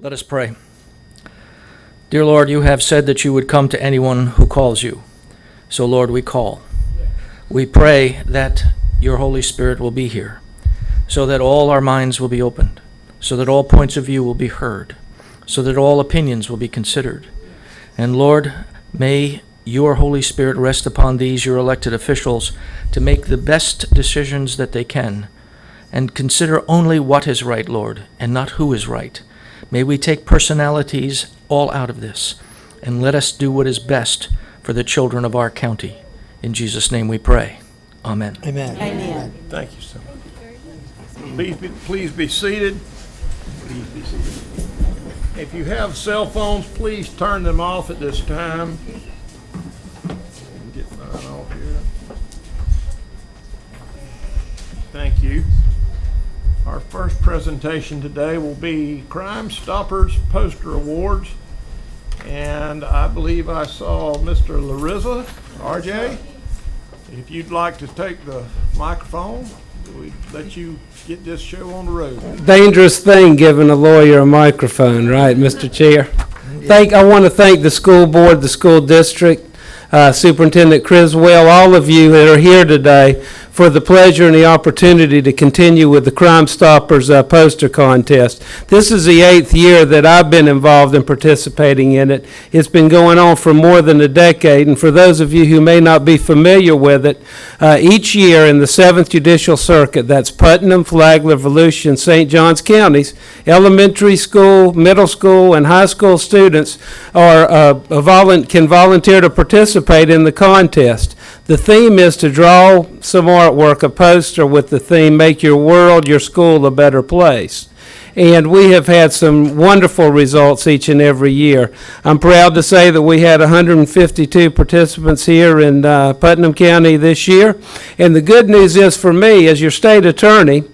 Let us pray. Dear Lord, you have said that you would come to anyone who calls you. So, Lord, we call. We pray that your Holy Spirit will be here, so that all our minds will be opened, so that all points of view will be heard, so that all opinions will be considered. And Lord, may your Holy Spirit rest upon these, your elected officials, to make the best decisions that they can, and consider only what is right, Lord, and not who is right. May we take personalities all out of this, and let us do what is best for the children of our county. In Jesus' name we pray. Amen. Amen. Amen. Thank you, sir. Please be seated. Please be seated. If you have cell phones, please turn them off at this time. Get mine off here. Thank you. Our first presentation today will be Crime Stoppers Poster Awards. And I believe I saw Mr. Larissa, RJ. If you'd like to take the microphone, we let you get this show on the road. Dangerous thing giving a lawyer a microphone, right, Mr. Chair? I want to thank the school board, the school district, Superintendent Criswell, all of you that are here today for the pleasure and the opportunity to continue with the Crime Stoppers poster contest. This is the 8th year that I've been involved in participating in it. It's been going on for more than a decade, and for those of you who may not be familiar with it, each year in the 7th Judicial Circuit, that's Putnam, Flagler, Volusia, and St. Johns counties, elementary school, middle school, and high school students can volunteer to participate in the contest. The theme is to draw some artwork, a poster with the theme, Make Your World, Your School a Better Place. And we have had some wonderful results each and every year. I'm proud to say that we had 152 participants here in Putnam County this year. And the good news is for me, as your state attorney,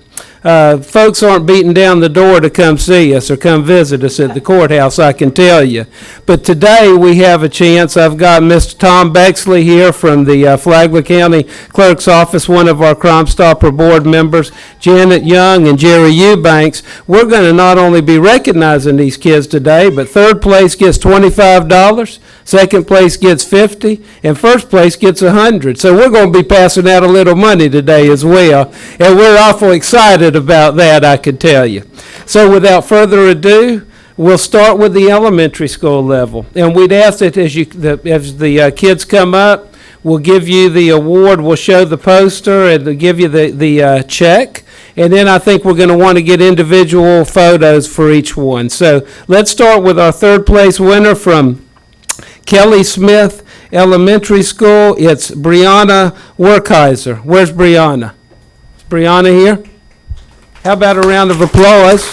folks aren't beating down the door to come see us or come visit us at the courthouse, I can tell you. But today we have a chance. I've got Mr. Tom Bexley here from the Flagler County Clerk's Office, one of our Crime Stopper board members, Janet Young and Jerry Eubanks. We're going to not only be recognizing these kids today, but third place gets $25, second place gets $50, and first place gets $100. So we're going to be passing out a little money today as well, and we're awful excited about that, I can tell you. So without further ado, we'll start with the elementary school level. And we'd ask that as the kids come up, we'll give you the award, we'll show the poster, and we'll give you the check. And then I think we're going to want to get individual photos for each one. So let's start with our third place winner from Kelly Smith Elementary School. It's Brianna Werkheiser. Where's Brianna? Is Brianna here? How about a round of applause?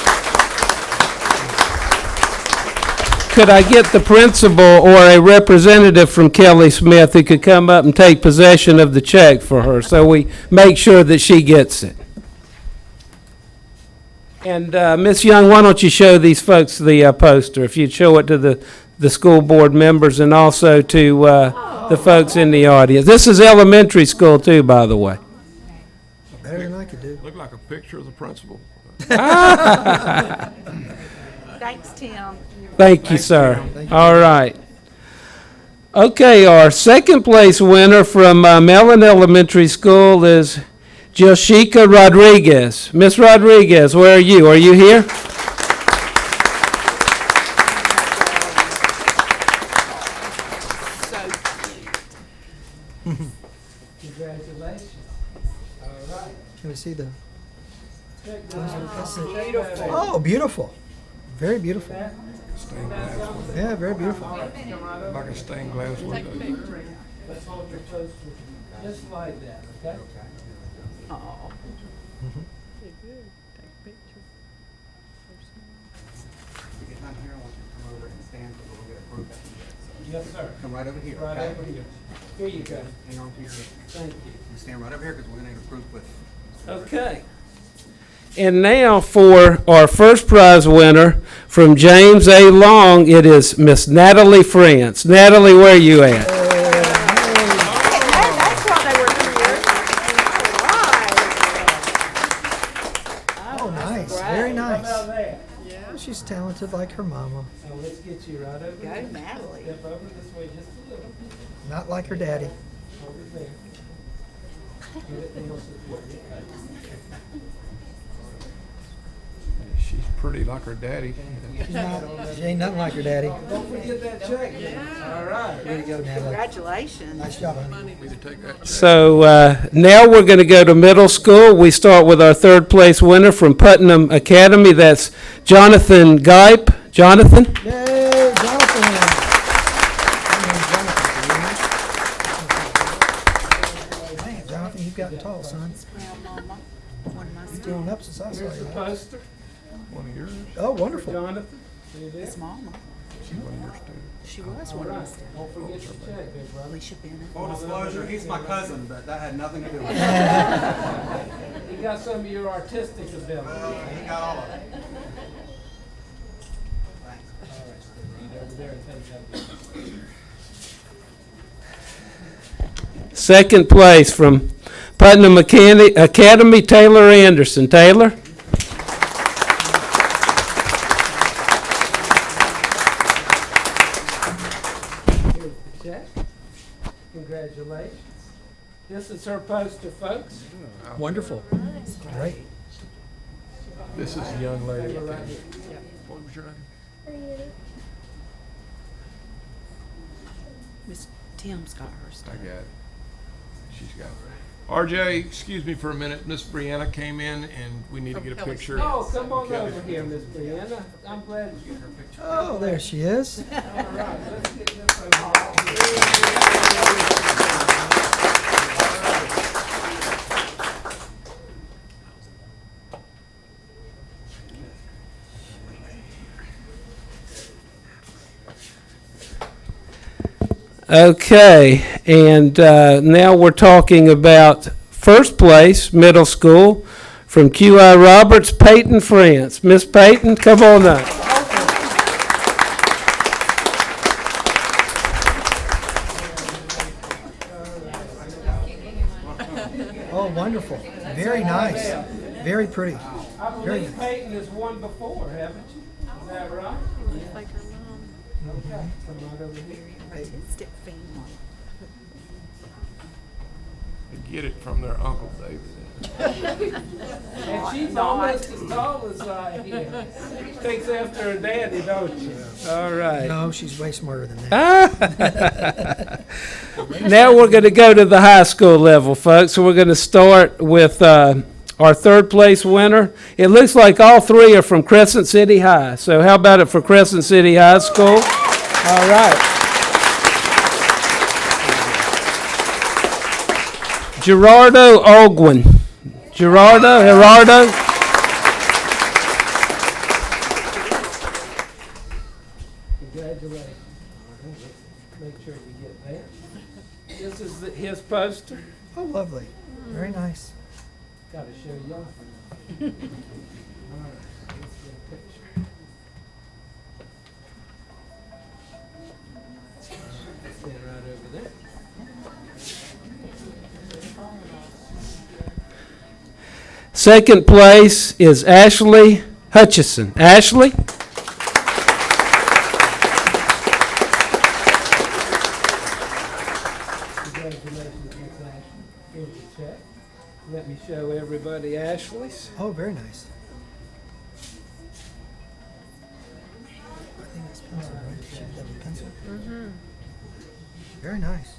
Could I get the principal or a representative from Kelly Smith who could come up and take possession of the check for her so we make sure that she gets it? And Ms. Young, why don't you show these folks the poster, if you'd show it to the school board members and also to the folks in the audience. This is elementary school too, by the way. Better than I could do. Look like a picture of the principal. Thanks, Tim. Thank you, sir. All right. Okay, our second place winner from Mellon Elementary School is Joshika Rodriguez. Miss Rodriguez, where are you? Are you here? Congratulations. All right. Can we see the? Beautiful. Oh, beautiful. Very beautiful. Stained glass window. Yeah, very beautiful. Like a stained glass window. Let's hold your toast just like that, okay? Oh. Get down here, I want you to come over and stand so we'll get a group. Yes, sir. Come right over here, Right okay? over here. Here you go. Hang on to your, Thank you. you stand right over here because we're gonna need a group with. Okay. And now for our first prize winner from James A. Long, it is Miss Natalie France. Natalie, where are you at? That's why they were here. Oh, nice. Very nice. she's talented like her mama. Now let's get you right over Go, there. Natalie. Step over this way just a little. Not like her daddy. Over there. Get it down so She's pretty like her daddy. She ain't nothing like her daddy. don't forget that check. All right. Way to go, Natalie. Congratulations. Nice job, honey. So now we're going to go to middle school. We start with our third place winner from Putnam Academy. That's Jonathan Gipe. Jonathan? Yay, Jonathan. Man, Jonathan, you've gotten tall, son. Well, Mama, one of my You've grown up since I saw Here's the you. poster. One of yours? Oh, wonderful. Jonathan. See you there. students, Mama. She's one of your students. She was All one of my right. students. Don't forget your check, big brother. Alicia Bennett. Full disclosure, he's my cousin, but that had nothing to do with it. You got some of your artistic ability. He got all of it. Second place from Putnam Academy, Taylor Anderson. Taylor? Here's the check. Congratulations. This is her poster, folks. Wonderful. Great. This is the young lady. What was your name? Miss Tim's got her I stuff. got it. She's got it. RJ, excuse me for a minute. Miss Brianna came in and we need to get a picture. Oh, come on over here, Miss Brianna. I'm glad you got her picture. Oh, there she is. All right, let's get this over. Okay, and now we're talking about first place, middle school, from QI Roberts, Peyton, France. Miss Peyton, come on up. Oh, wonderful. Very nice. Very pretty. I Very believe Peyton has won before, haven't you? Is that right? Looks like her mom. Okay, come right over here. Artistic family. They get it from their Uncle David. And she's almost as tall as I am. Takes after her daddy, don't you? All right. No, she's way smarter than that. Now we're going to go to the high school level, folks. So we're going to start with our third place winner. It looks like all three are from Crescent City High. So how about it for Crescent City High School? All right. Gerardo Ogwin. Gerardo. Congratulations. Make sure you get that. This is his poster. Oh, lovely. Very nice. Got to show y'all. All right, let's get a picture. Stand right over there. Second place is Ashley Hutchison. Ashley? Congratulations, Miss Ashley. Here's the check. Let me show everybody Ashley's. Oh, very nice. I think it's pencil, right? She did that with pencil. Mm-hmm. Very nice.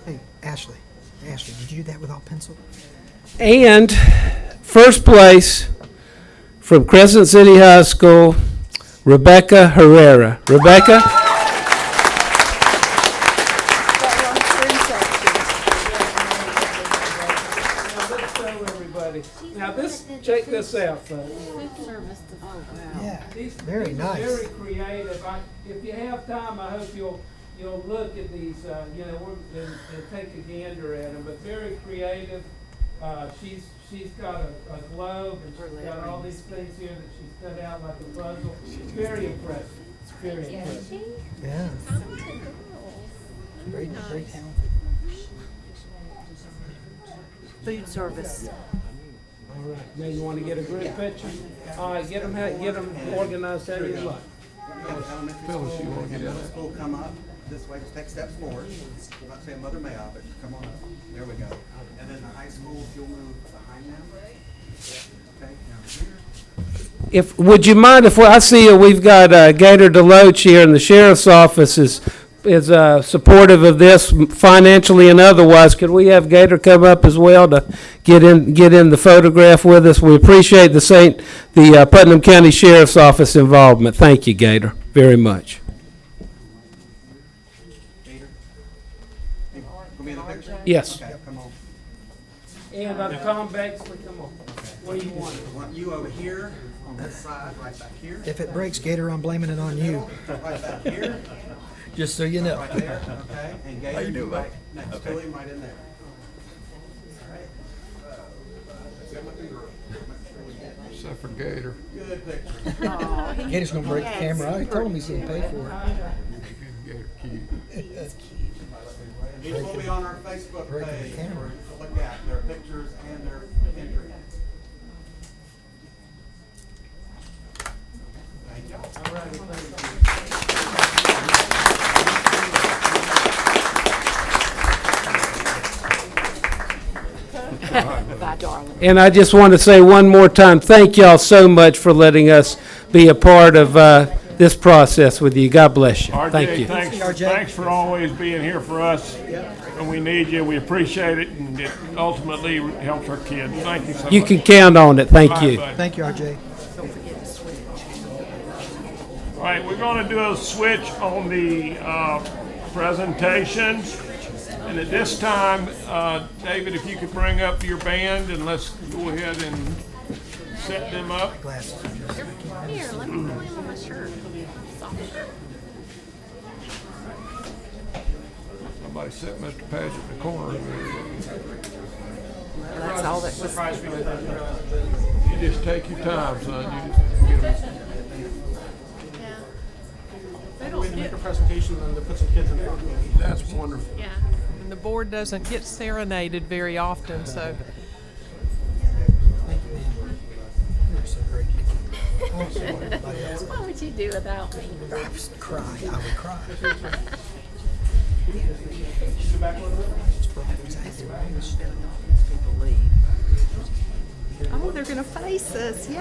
Hey, Ashley. Ashley, did you do that with all pencil? And first place from Crescent City High School, Rebecca Herrera. Rebecca? Now this, check this out, folks. Yeah. These Very these are nice. Very creative. If you have time, I hope you'll look at these, and take a gander at them. But very creative. She's got a globe and she's got all these things here that she's cut out like a puzzle. Very impressive. Very impressive. Yeah. Very talented. food service. All right, now you want to get a group picture? All right, get them organized how you like. Phyllis, you want to get in Middle school, come up this way, just take steps forward. I'm not saying Mother May, but come on up. There we go. And then the high school, if you'll move behind them. Okay, now here. Would you mind if, I see we've got Gator Deloach here, and the sheriff's office is supportive of this financially and otherwise. Could we have Gator come up as well to get in the photograph with us? We appreciate the Putnam County Sheriff's Office involvement. Thank you, Gator, very much. Gator. Hey, want me in the picture? Yes. Okay, come on. And Tom Bexley, come on. What do you want? I want you over here on this side, right back here. If it breaks, Gator, I'm blaming it on you. Right back here, Just so you know. right there, okay? And Gator, you right next to him, right in there. except for Gator. Good picture. Oh, Gator's gonna break the camera. I told him he's gonna pay for it. Gator cute. These will be on our Facebook Breaking the page camera. to look at, their pictures and their entry. Thank you. bye, darling. And I just want to say one more time, thank y'all so much for letting us be a part of this process with you. God bless you. Thank you. Thanks for always being here for us. When we need you, we appreciate it, and it ultimately helps our kids. Thank you so much. You can count on it. Thank Bye, you. bud. Thank you, RJ. All right, we're going to do a switch on the presentation. And at this time, David, if you could bring up your band, and let's go ahead and set them up. Glasses. Here, let me put him on my shirt. Soft shirt. Somebody set Mr. Paget in the corner. That's all that was. You just take your time, son. You just get them. They don't get a presentation and to put some kids in there. That's wonderful. Yeah. And the board doesn't get serenaded very often, so You're so great. Also, everybody else. What would you do without me? I would cry. I would cry. Oh, they're gonna face us, yay.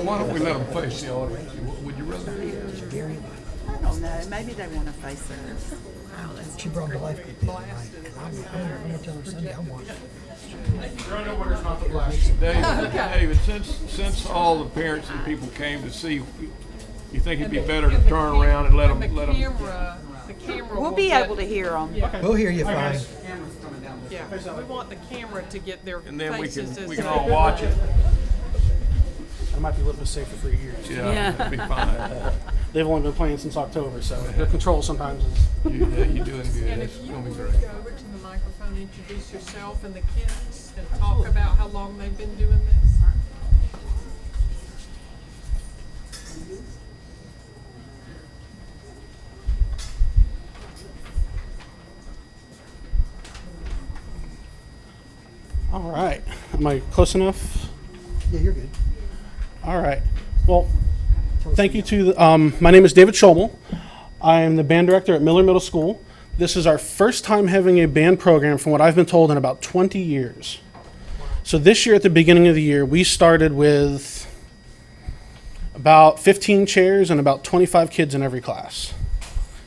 Why don't we let them face the audience? Would you rather? I don't know, maybe they wanna face us. Oh, that's She brought the life group in tonight. I'm gonna tell her Sunday I want it. David, since all the parents and people came to see, you think it'd be better to turn around and let the them? camera We'll will be get- able to hear them. We'll hear you fine. Yeah, we want the camera to get their And then we faces can as all watch it. It might be a little bit safer for your ears. Yeah, that'd be fine. They've only been playing since October, so the control sometimes is. You're doing good. And It's if you gonna be would great. go over to the microphone, introduce yourself and the kids, and talk about how long they've been doing this. All right. Am I close enough? Yeah, you're good. All right. Well, thank you to my name is David Schomel. I am the band director at Miller Middle School. This is our first time having a band program, from what I've been told, in about 20 years. So this year, at the beginning of the year, we started with about 15 chairs and about 25 kids in every class.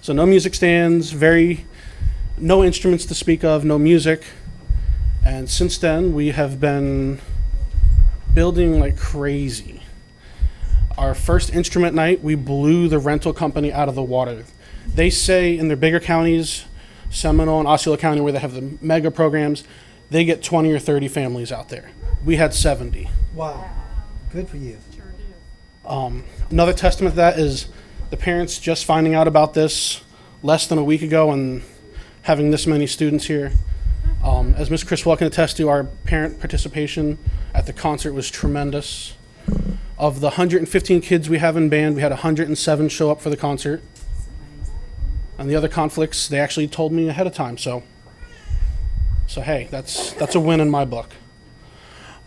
So no music stands, no instruments to speak of, no music. And since then, we have been building like crazy. Our first instrument night, we blew the rental company out of the water. They say in their bigger counties, Seminole and Osceola County, where they have the mega programs, they get 20 or 30 families out there. We had 70. Wow. Good for you. Another testament to that is the parents just finding out about this less than a week ago and having this many students here. As Ms. Criswell can attest to, our parent participation at the concert was tremendous. Of the 115 kids we have in band, we had 107 show up for the concert. And the other conflicts, they actually told me ahead of time, so So hey, that's a win in my book.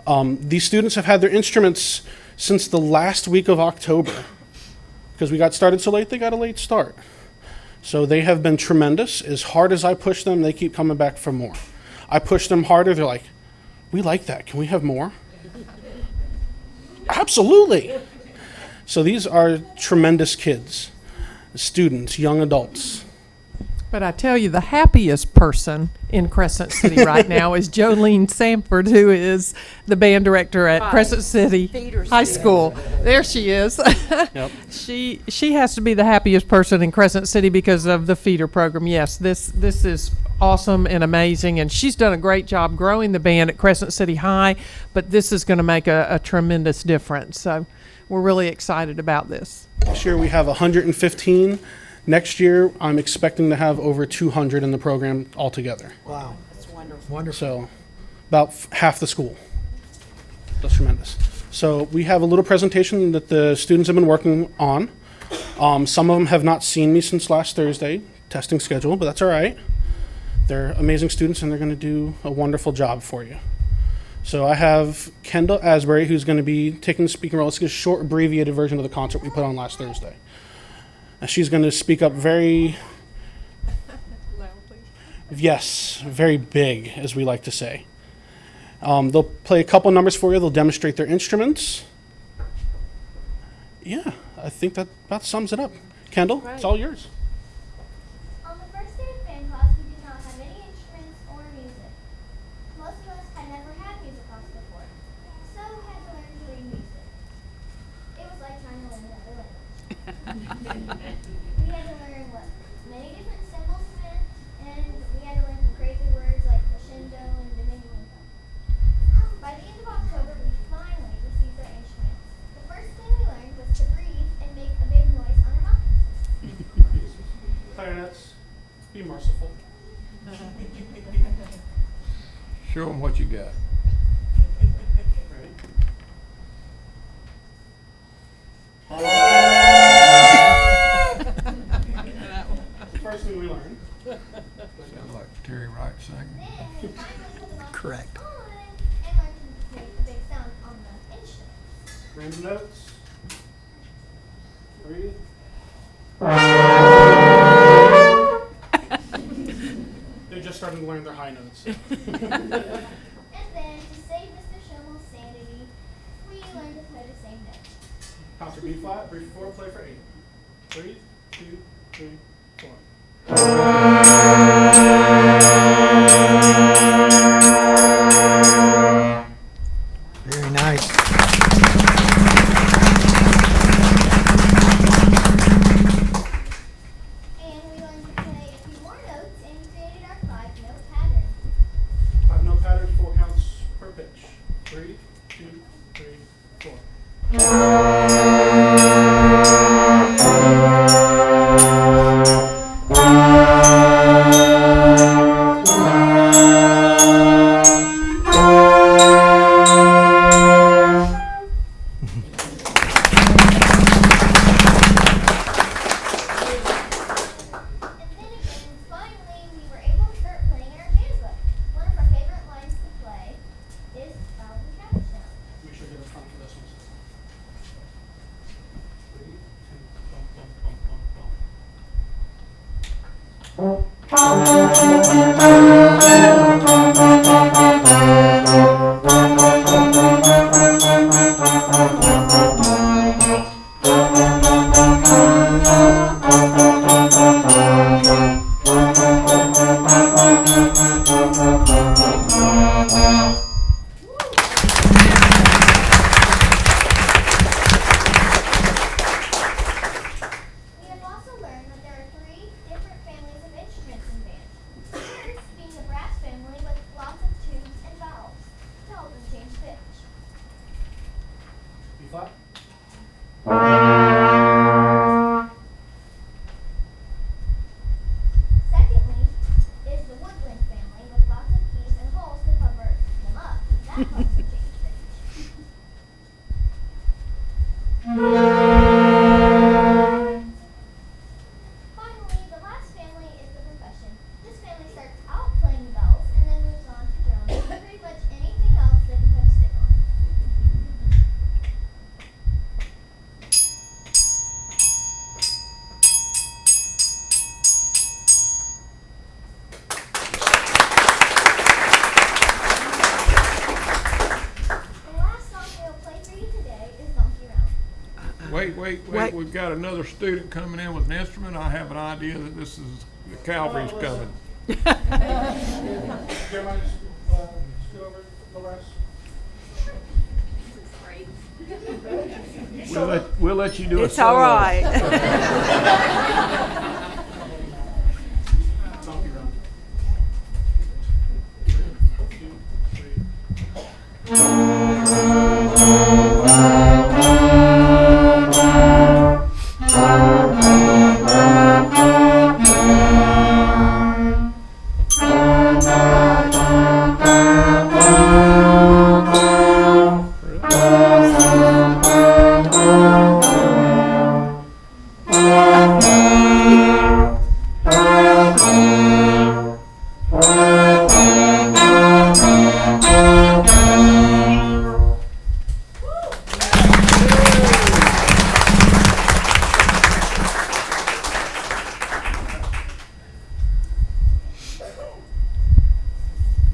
These students have had their instruments since the last week of October. Because we got started so late, they got a late start. So they have been tremendous. As hard as I push them, they keep coming back for more. I push them harder, they're like, we like that, can we have more? Absolutely. So these are tremendous kids, students, young adults. But I tell you, the happiest person in Crescent City right now is Jolene Sanford, who is the band director at Crescent City High School. There she is. Yep. She has to be the happiest person in Crescent City because of the feeder program. Yes, this is awesome and amazing, and she's done a great job growing the band at Crescent City High, but this is going to make a tremendous difference. So we're really excited about this. This year we have 115. Next year, I'm expecting to have over 200 in the program altogether. Wow. That's wonderful. So about half the school. That's tremendous. So we have a little presentation that the students have been working on. Some of them have not seen me since last Thursday, testing schedule, but that's all right. They're amazing students and they're going to do a wonderful job for you. So I have Kendall Asbury, who's going to be taking the speaking role. It's a short, abbreviated version of the concert we put on last Thursday. She's going to speak up very, yes, very big, as we like to say. They'll play a couple numbers for you. They'll demonstrate their instruments. Yeah, I think that about sums it up. Kendall, it's all yours. On the first day of band class, we did not have any instruments or music. Most of us had never had music class before, so had to learn to read music. It was like trying to learn another language. We had to learn what many different symbols meant, and we had to learn some crazy words like crescendo and diminuendo. By the end of October, we finally received our instruments. The first thing we learned was to breathe and make a big noise on our mouths. Clarinets, be merciful. Show them what you got. First thing we learned. Sounds like Terry Wright singing. Then we finally put the mouthpiece Correct. on and learned to make a big sound on the instrument. Random notes. Breathe. They're just starting to learn their high notes. And then, to save Mr. Schimmel's sanity, we learned to play the same note. Concert B flat, breathe for 4, play for 8. Breathe, 2, 3, 4. Very nice. And we learned to play a few more notes and created our 5-note pattern. 5-note pattern, 4 counts per pitch. Breathe, 2, 3, 4. And then again, finally, we were able to start playing in our jam book. One of our favorite lines to play is Follow the Cabbage Down. Make sure you get a front for this one. Breathe, 2, bump, bump, bump, bump, bump. We have also learned that there are 3 different families of instruments in band. The first being the wait, Wait. we've got another student coming in with an instrument. I have an idea that this is, the cavalry's coming. We'll let you do a It's all solo. right.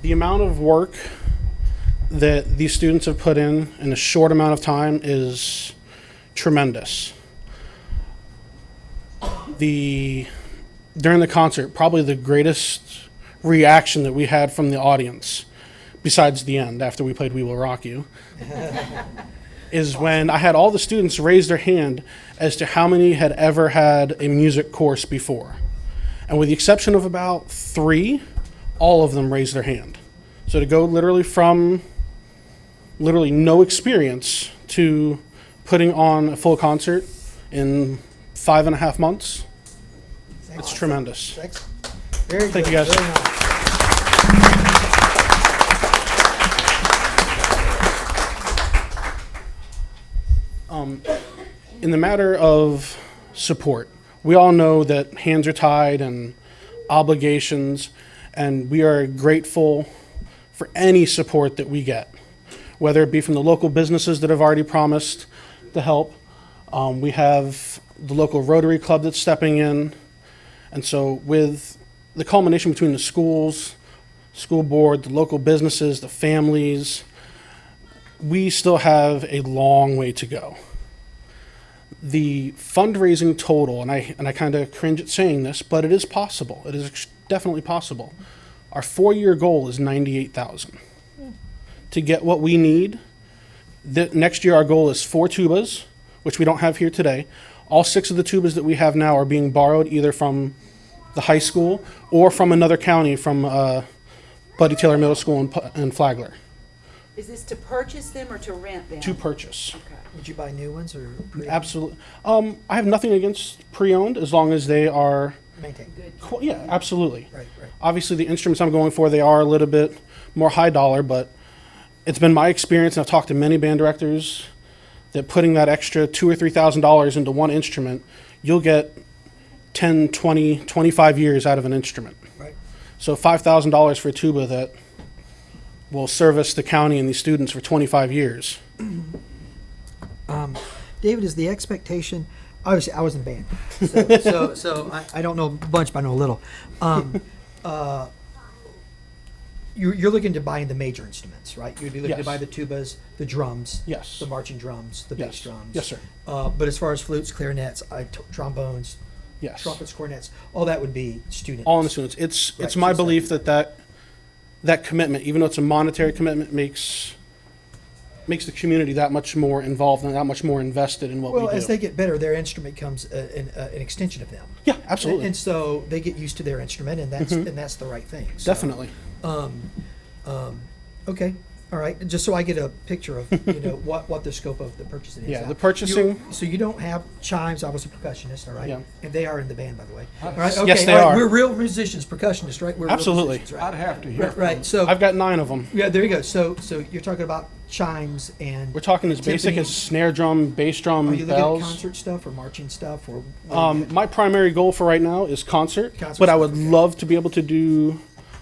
The amount of work that these students have put in a short amount of time is tremendous. During the concert, probably the greatest reaction that we had from the audience, besides the end after we played We Will Rock You, is when I had all the students raise their hand as to how many had ever had a music course before. And with the exception of about 3, all of them raised their hand. So to go literally from no experience to putting on a full concert in 5.5 months, it's tremendous. Very Thank good. you, guys. Very nice. In the matter of support, we all know that hands are tied and obligations, and we are grateful for any support that we get, whether it be from the local businesses that have already promised to help. We have the local Rotary Club that's stepping in. And so with the culmination between the schools, school board, the local businesses, the families, we still have a long way to go. The fundraising total, and I kind of cringe at saying this, but it is possible. It is definitely possible. Our 4-year goal is $98,000. To get what we need, next year our goal is 4 tubas, which we don't have here today. All 6 of the tubas that we have now are being borrowed either from the high school or from another county, from Buddy Taylor Middle School in Flagler, Is this to purchase them or to rent them? to purchase. Okay. Would you buy new ones or Absolutely. I have nothing against pre-owned as long as they are, maintain? yeah, absolutely. Right, right. Obviously, the instruments I'm going for, they are a little bit more high dollar, but it's been my experience, and I've talked to many band directors, that putting that extra $2,000 or $3,000 into one instrument, you'll get 10, 20, 25 years out of an instrument. Right. So $5,000 for a tuba that will service the county and the students for 25 years. David, is the expectation? Obviously, I was in band, so I don't know a bunch, but I know a little. You're looking to buy the major instruments, right? You'd be looking to Yes. buy the tubas, the drums, Yes. the marching drums, the bass Yes. drums. Yes, sir. But as far as flutes, clarinets, trombones, Yes. trumpets, cornets, all that would be student. All in the students. It's Right, my so belief that commitment, even though it's a monetary commitment, makes the community that much more involved and that much more invested in what Well, we do. as they get better, their instrument becomes an extension of them. Yeah, absolutely. And so they get used to their instrument, and that's the right thing. So, Definitely. Okay, all right. Just so I get a picture of what the scope of the purchasing is. Yeah, Now, the purchasing- So you don't have chimes. I was a percussionist, all right. Yeah. And they are in the band, by the way. All right. Yes, they all right, are. We're real musicians, percussionists, right? We're real Absolutely. musicians, right? I'd have to hear Right. Right. So I've got 9 of them. yeah, there you go. So you're talking about chimes and. We're talking as basic timpani. as snare drum, bass drum, Are you looking at bells. concert stuff or marching stuff or? My primary goal for right now is concert, Concert but I stuff, would okay. love to be able to do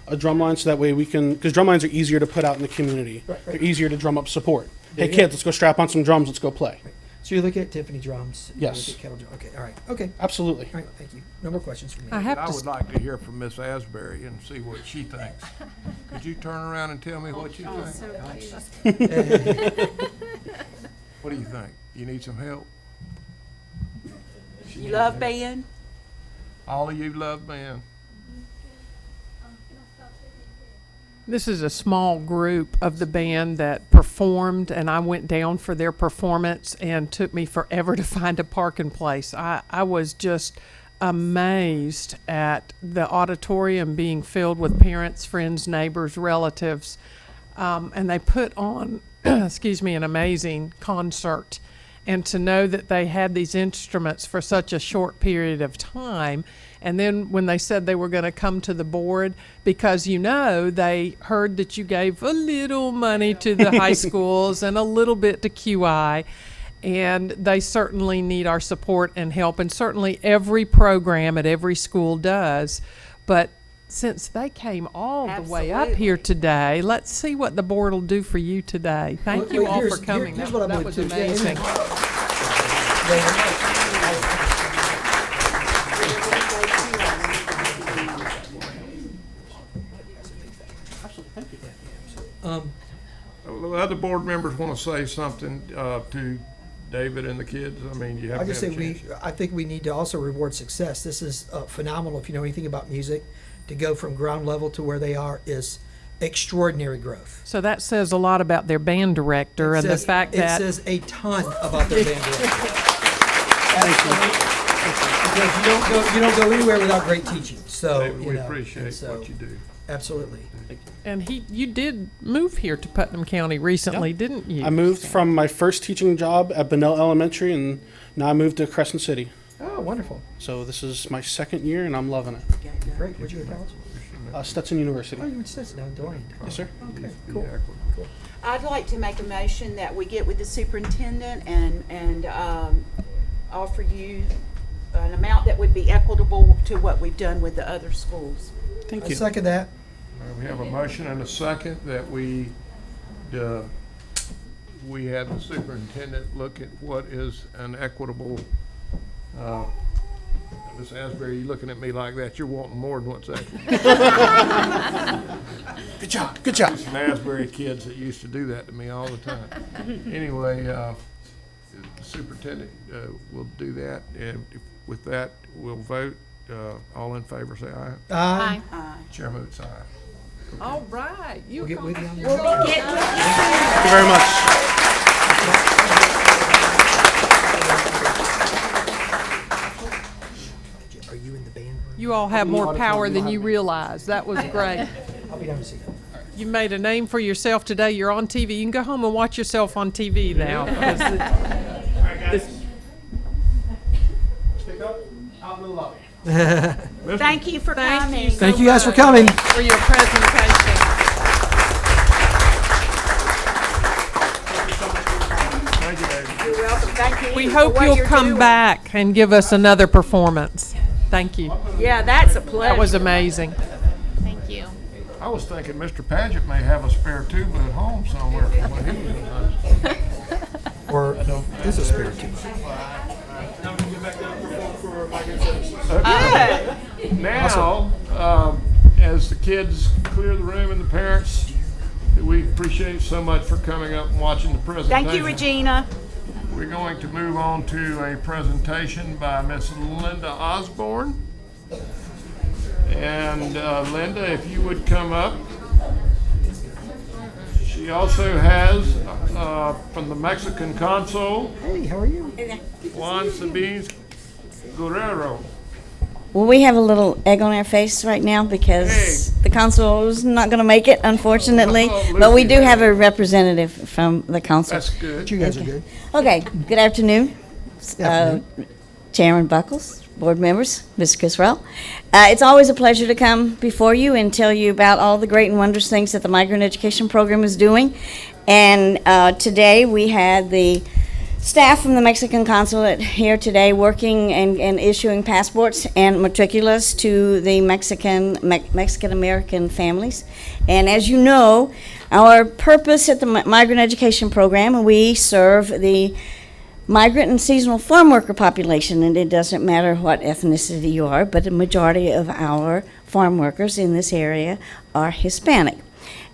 a drum line so that way we can, because drum lines are easier to put out in the community. Right, right. They're easier to drum up support. There Hey you go. kids, let's go strap on some drums, let's go play. So you're looking at timpani drums. you Yes. look at kettle drum. Okay. All right. Okay. Absolutely. All right. Thank you. No more questions from me. I have I to. would like to hear from Miss Asbury and see what she thinks. Could you turn around and tell me what you think? What do you think? You need some help? You love band? All of you love band. This is a small group of the band that performed, and I went down for their performance, and took me forever to find a parking place. I was just amazed at the auditorium being filled with parents, friends, neighbors, relatives, and they put on, excuse me, an amazing concert. And to know that they had these instruments for such a short period of time, and then when they said they were going to come to the board, because they heard that you gave a little money to the high schools and a little bit to QI, and they certainly need our support and help, and certainly every program at every school does. But since they came all the way up here today, let's see what the board will do for you today. Thank you all for coming. Here's what I That believe was too. Yeah, amazing. The other board members want to say something to David and the kids. I mean, you I haven't just had a think chance. I think we need to also reward success. This is phenomenal. If you know anything about music, to go from ground level to where they are is extraordinary growth. So that says a lot about their band director and the fact that It says a ton about their band director. Absolutely. Because you don't go anywhere without great teaching. So David, you we know, appreciate and so, what you do. Absolutely. and you did move here to Putnam County recently, didn't you? I moved from my first teaching job at Bunnell Elementary, and now I moved to Crescent City. Oh, wonderful. So this is my second year, and I'm loving it. Great. Where'd you go to college? Stetson University. Oh, you went to Stetson down in Dorian. Yes, sir. Okay, cool. I'd like to make a motion that we get with the superintendent and offer you an amount that would be equitable to what we've done with the other schools. Thank I you. second that. We have a motion and a second that we have the superintendent look at what is an equitable, Ms. Asbury, you looking at me like that, you're wanting more than what's equitable. Good job. Good job. Some Asbury kids that used to do that to me all the time. Anyway, the superintendent will do that, and with that, we'll vote. All in favor, say aye. Aye. Chair votes aye. All right. We'll get with you on We'll that. be getting with Thank you very much. Are you in the band room? You all have more power than you realize. That was great. I'll be down to see you. You made a name for yourself today. You're on TV. You can go home and watch yourself on TV now. Pick up out in the lobby. Thank you for Thank coming. you so Thank you guys for much coming. for your presentation. Thank you, David. You're welcome. Thank you. We for hope what you'll you're come doing. back and give us another performance. Thank you. Yeah, that's a pleasure. That was amazing. Thank you. I was thinking Mr. Paget may have a spare tuba at home somewhere from when he was in Or is a spare too. Now, as the kids clear the room and the parents, we appreciate so much for coming up and watching the presentation. Thank you, Regina. We're going to move on to a presentation by Miss Linda Osborne. And Linda, if you would come up. She also has, from the Mexican consul, Hey, how are you? Juan Sabines Guerrero. Well, we have a little egg on our face right now because the consul is not going to make it, unfortunately. Oh, But we Lucy. do have a representative from the council. That's good. You guys are good. Okay, good afternoon. Afternoon. Chairman Buckles, board members, Mr. Criswell. It's always a pleasure to come before you and tell you about all the great and wondrous things that the Migrant Education Program is doing. And today we had the staff from the Mexican consulate here today working and issuing passports and matriculas to the Mexican-American families. And as you know, our purpose at the Migrant Education Program, we serve the migrant and seasonal farm worker population, and it doesn't matter what ethnicity you are, but the majority of our farm workers in this area are Hispanic.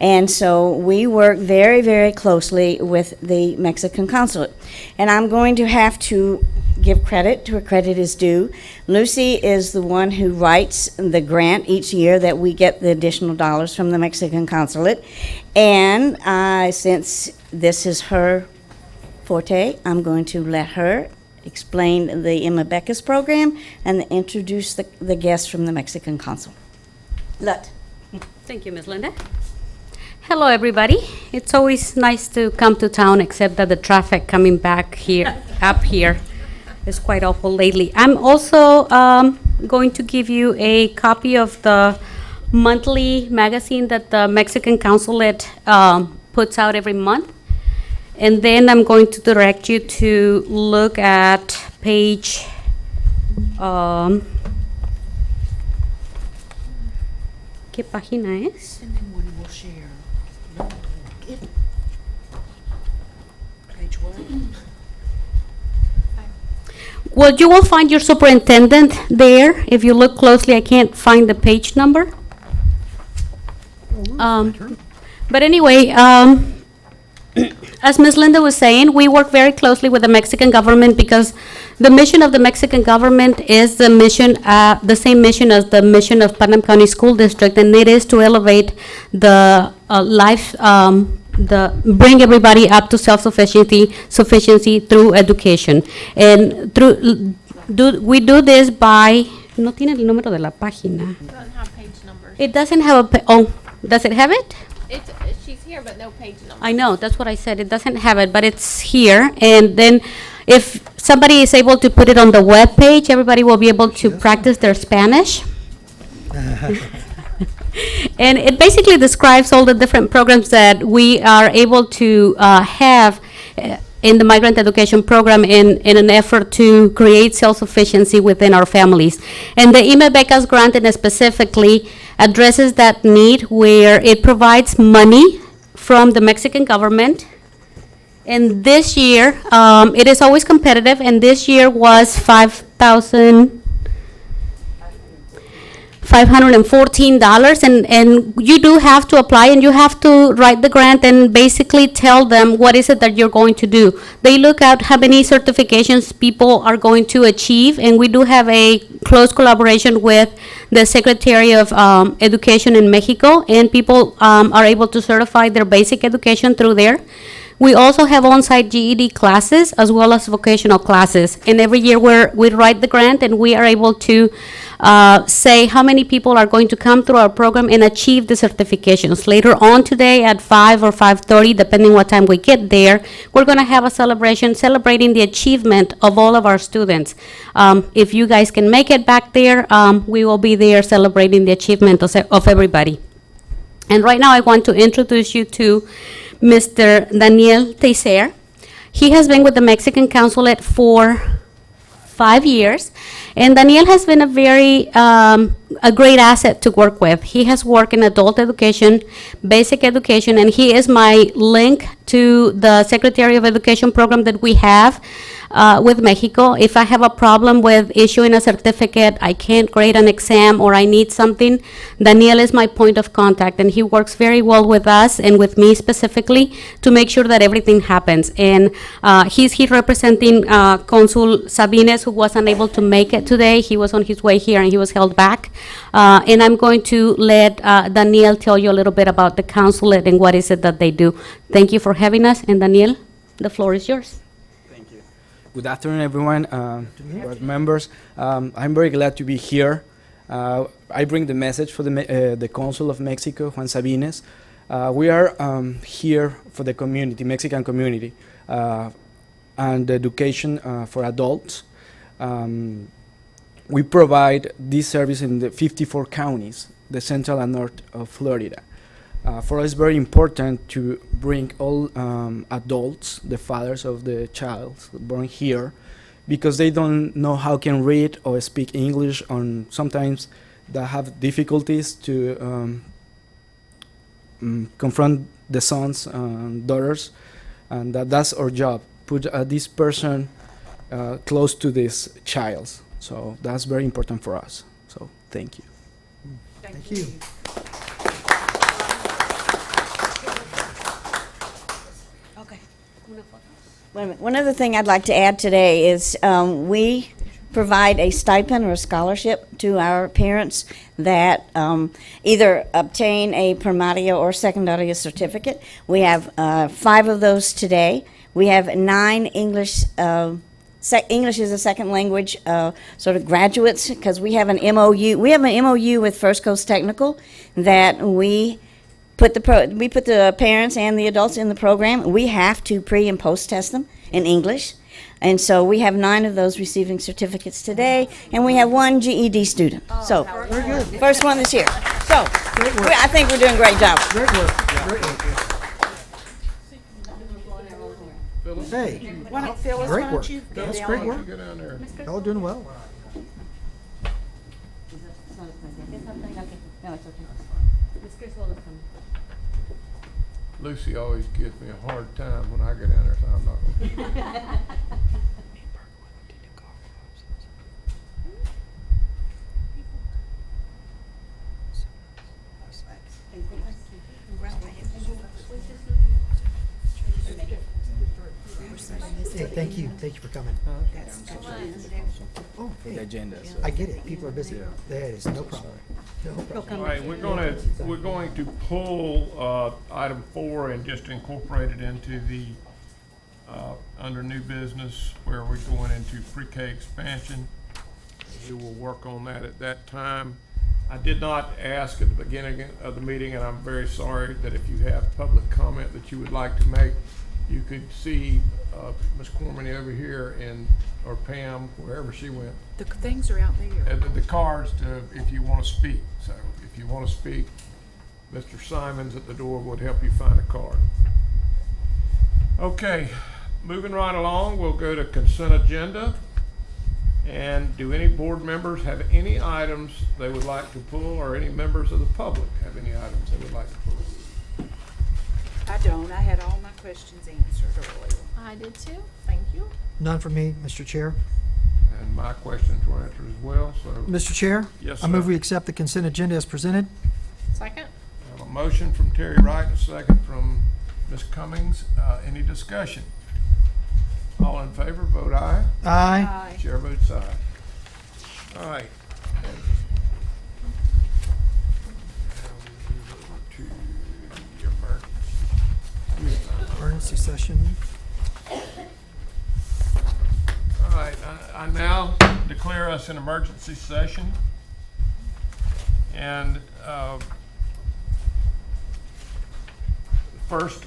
And so we work very, very closely with the Mexican consulate. And I'm going to have to give credit to where credit is due. Lucy is the one who writes the grant each year that we get the additional dollars from the Mexican consulate. And since this is her forte, I'm going to let her explain the Emma Becca's program and introduce the guests from the Mexican consul. Lut. Thank you, Ms. Linda. Hello, everybody. It's always nice to come to town, except that the traffic coming back here, up here, is quite awful lately. I'm also going to give you a copy of the monthly magazine that the Mexican consulate puts out every month. And then I'm going to direct you to look at page ¿qué página es? And then one will share. Page one. Well, you will find your superintendent there. If you look closely, I can't find the page number. But anyway, as Ms. Linda was saying, we work very closely with the Mexican government because the mission of the Mexican government is the mission, the same mission as the mission of Putnam County School District, and it is to elevate the bring everybody up to sufficiency through education. And we do this by, no tiene el número de la página. It doesn't have page numbers. It doesn't have does it have it? She's here, but no page numbers. I know, that's what I said. It doesn't have it, but it's here. And then if somebody is able to put it on the web page, everybody will be able to practice their Spanish. And it basically describes all the different programs that we are able to have in the migrant education program in an effort to create self-sufficiency within our families. And the Emma Becca's grant specifically addresses that need where it provides money from the Mexican government. And this year, it is always competitive, and this year was $514, and you do have to apply, and you have to write the grant and basically tell them what is it that you're going to do. They look at how many certifications people are going to achieve, and we do have a close collaboration with the Secretary of Education in Mexico, and people are able to certify their basic education through there. We also have on-site GED classes as well as vocational classes. And every year we write the grant, and we are able to say how many people are going to come through our program and achieve the certifications. Later on today at 5 or 5:30, depending what time we get there, we're going to have a celebration celebrating the achievement of all of our students. If you guys can make it back there, we will be there celebrating the achievement of everybody. And right now I want to introduce you to Mr. Daniel Teiser. He has been with the Mexican consulate for 5 years, and Daniel has been a great asset to work with. He has worked in adult education, basic education, and he is my link to the Secretary of Education program that we have with Mexico. If I have a problem with issuing a certificate, I can't grade an exam, or I need something, Daniel is my point of contact, and he works very well with us and with me specifically to make sure that everything happens. And he's here representing Consul Sabines, who was unable to make it today. He was on his way here and he was held back. And I'm going to let Daniel tell you a little bit about the consulate and what is it that they do. Thank you for having us, and Daniel, the floor is yours. Good afternoon, everyone, board members. I'm very glad to be here. I bring the message for the Consul of Mexico, Juan Sabines. We are here for the community, Mexican community, and education for adults. We provide this service in the 54 counties, the central and north of Florida. For us, it's very important to bring all adults, the fathers of the child born here, because they don't know how can read or speak English, or sometimes they have difficulties to confront the sons and daughters, and that's our job, put this person close to this child. So that's very important for us. So thank you. Thank you. Okay. Wait a minute. One other thing I'd like to add today is we provide a stipend or a scholarship to our parents that either obtain a primaria or secundaria certificate. We have 5 of those today. We have 9 English English is a second language sort of graduates, because we have an MOU. We have an MOU with First Coast Technical that we put the parents and the adults in the program. We have to pre and post test them in English. And so we have 9 of those receiving certificates today, and we have 1 GED student. So, Very good. first one this year. So, I think we're doing a great job. Great work. Great work. Hey, Why don't, Phyllis, Great why don't work. you go That's down great there? work. Go down there. y'all are doing well. Lucy always gives me a hard time when I go down there, so I'm not gonna. Hey, thank you. Thank you for coming. Oh, For the hey, agenda. I get it. People are busy. That is no problem. No problem. All right, we're going to pull item 4 and just incorporate it into the under new business where we're going into pre-K expansion. We will work on that at that time. I did not ask at the beginning of the meeting, and I'm very sorry, that if you have public comment that you would like to make, you could see Ms. Corman over here or Pam, wherever she went. The things are out there. The cards to, if you want to speak. So if you want to speak, Mr. Simons at the door would help you find a card. Okay, moving right along, we'll go to consent agenda. And do any board members have any items they would like to pull, or any members of the public have any items they would like to pull? I don't. I had all my questions answered earlier. I did too. Thank you. None for me, Mr. Chair. And my questions were answered as well, so Mr. Chair? Yes, I move sir. we accept the consent agenda as presented. Second? I have a motion from Terry Wright and a second from Ms. Cummings. Any discussion? All in favor, vote aye. Aye. Aye. Chair votes aye. All right. Now we move over to the emergency. Emergency session. All right, I now declare us an emergency session. And the first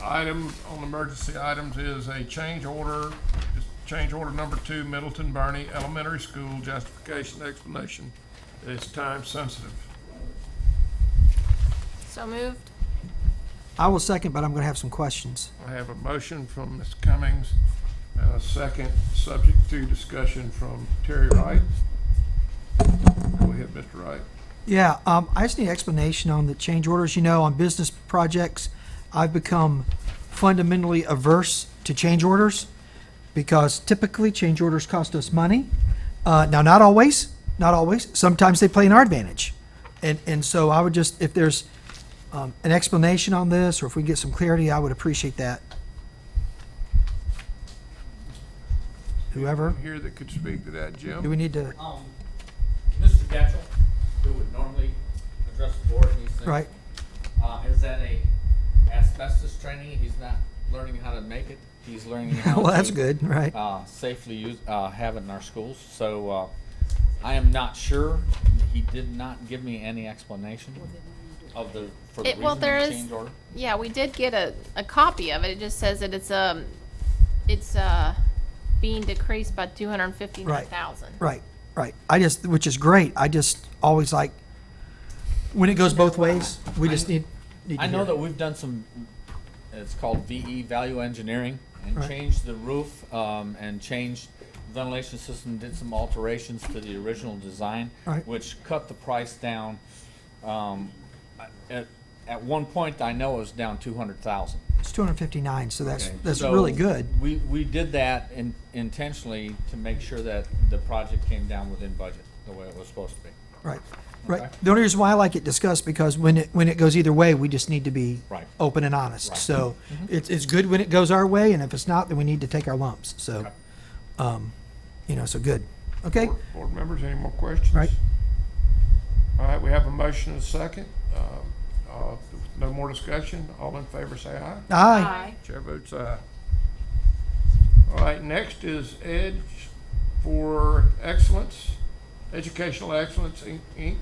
item on emergency items is a change order. It's change order number 2, Middleton Burney Elementary School, justification explanation. It's time sensitive. So moved. I will second, but I'm going to have some questions. I have a motion from Ms. Cummings and a second, subject to discussion, from Terry Wright. Go ahead, Mr. Wright. Yeah, I just need explanation on the change orders. You know, on business projects, I've become fundamentally averse to change orders because typically change orders cost us money. Now, not always. Sometimes they play in our advantage. And so I would just, if there's an explanation on this, or if we get some clarity, I would appreciate that. Whoever, Here that could speak to that, Jim? do we need to, Mr. Gatchell, who would normally address the board in these things. right? Is that a asbestos training? He's not learning how to make it. He's learning how Well, that's to good, right? safely use have it in our schools. So I am not sure. He did not give me any explanation of the for the reason Well, there of the is. change order. Yeah, we did get a copy of it. It just says that it's being decreased by 259,000. Right. I just, which is great. I just always like, when it goes both ways, we just need to I know hear. that we've done some. It's called VE Value Engineering, and Right. changed the roof and changed the ventilation system. Did some alterations to the original design, Right. which cut the price down. At one point, I know it was down 200,000. It's 259, so that's So really good. We did that intentionally to make sure that the project came down within budget the way it was supposed to be. Right. Right. Okay. The only reason why I like it discussed, because when it goes either way, we just need to be Right. open and honest. Right. So it's good when it goes our way, and if it's not, then we need to take our lumps. So, Okay. so good. Okay? Board members, any more questions? Right. All right, we have a motion and a second. No more discussion. All in favor, say aye. Aye. Chair votes aye. All right, next is Edge for Excellence, Educational Excellence, Inc.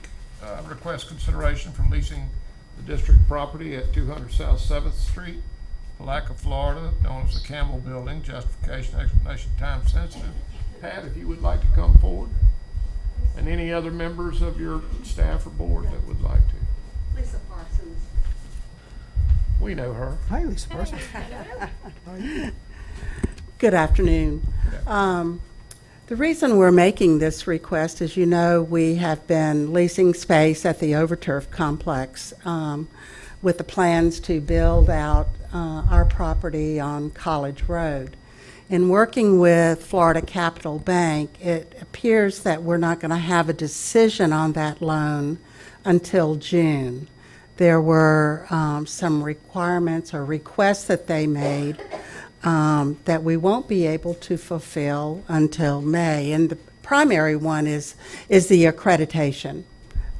Request consideration for leasing the district property at 200 South 7th Street, Palaca, Florida, known as the Campbell Building. Justification, explanation, time sensitive. Pat, if you would like to come forward. And any other members of your staff or board that would like to. Lisa Parsons. We know her. Hi, Lisa Parsons. Good afternoon. The reason we're making this request is, you know, we have been leasing space at the Overturf complex with the plans to build out our property on College Road. In working with Florida Capital Bank, it appears that we're not going to have a decision on that loan until June. There were some requirements or requests that they made that we won't be able to fulfill until May. And the primary one is the accreditation.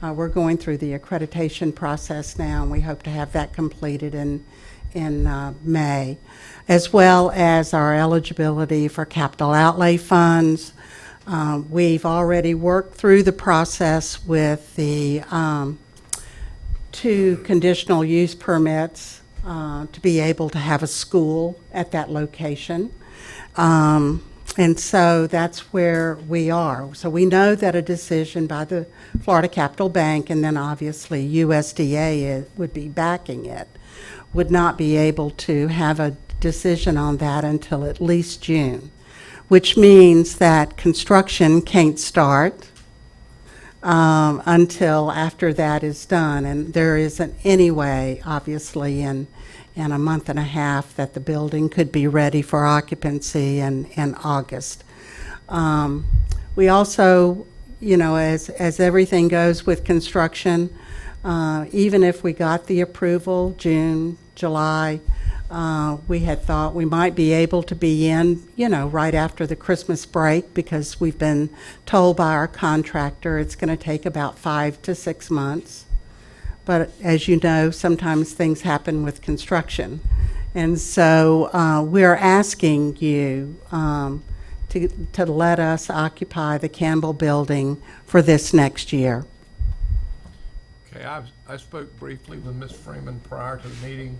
We're going through the accreditation process now, and we hope to have that completed in May, as well as our eligibility for capital outlay funds. We've already worked through the process with the 2 conditional use permits to be able to have a school at that location. And so that's where we are. So we know that a decision by the Florida Capital Bank, and then obviously USDA would be backing it, would not be able to have a decision on that until at least June, which means that construction can't start until after that is done. And there isn't any way, obviously, in a month and a half that the building could be ready for occupancy in August. We also, you know, as everything goes with construction, even if we got the approval June, July, we had thought we might be able to be in, you know, right after the Christmas break, because we've been told by our contractor it's going to take about 5 to 6 months. But as you know, sometimes things happen with construction. And so we're asking you to let us occupy the Campbell Building for this next year. Okay, I spoke briefly with Ms. Freeman prior to the meeting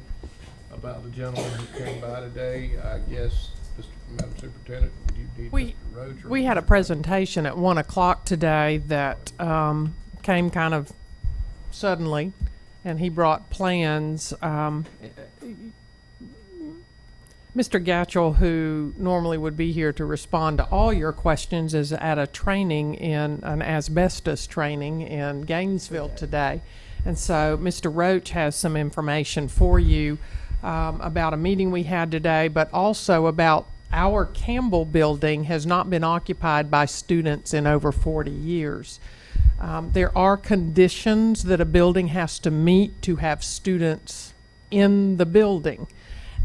about the gentleman who came by today. I guess, Madam Superintendent, would you need Mr. Rhodes? We had a presentation at 1 o'clock today that came kind of suddenly, and he brought plans. Mr. Gatchell, who normally would be here to respond to all your questions, is at a training in an asbestos training in Gainesville today. And so Mr. Roach has some information for you about a meeting we had today, but also about our Campbell building has not been occupied by students in over 40 years. There are conditions that a building has to meet to have students in the building.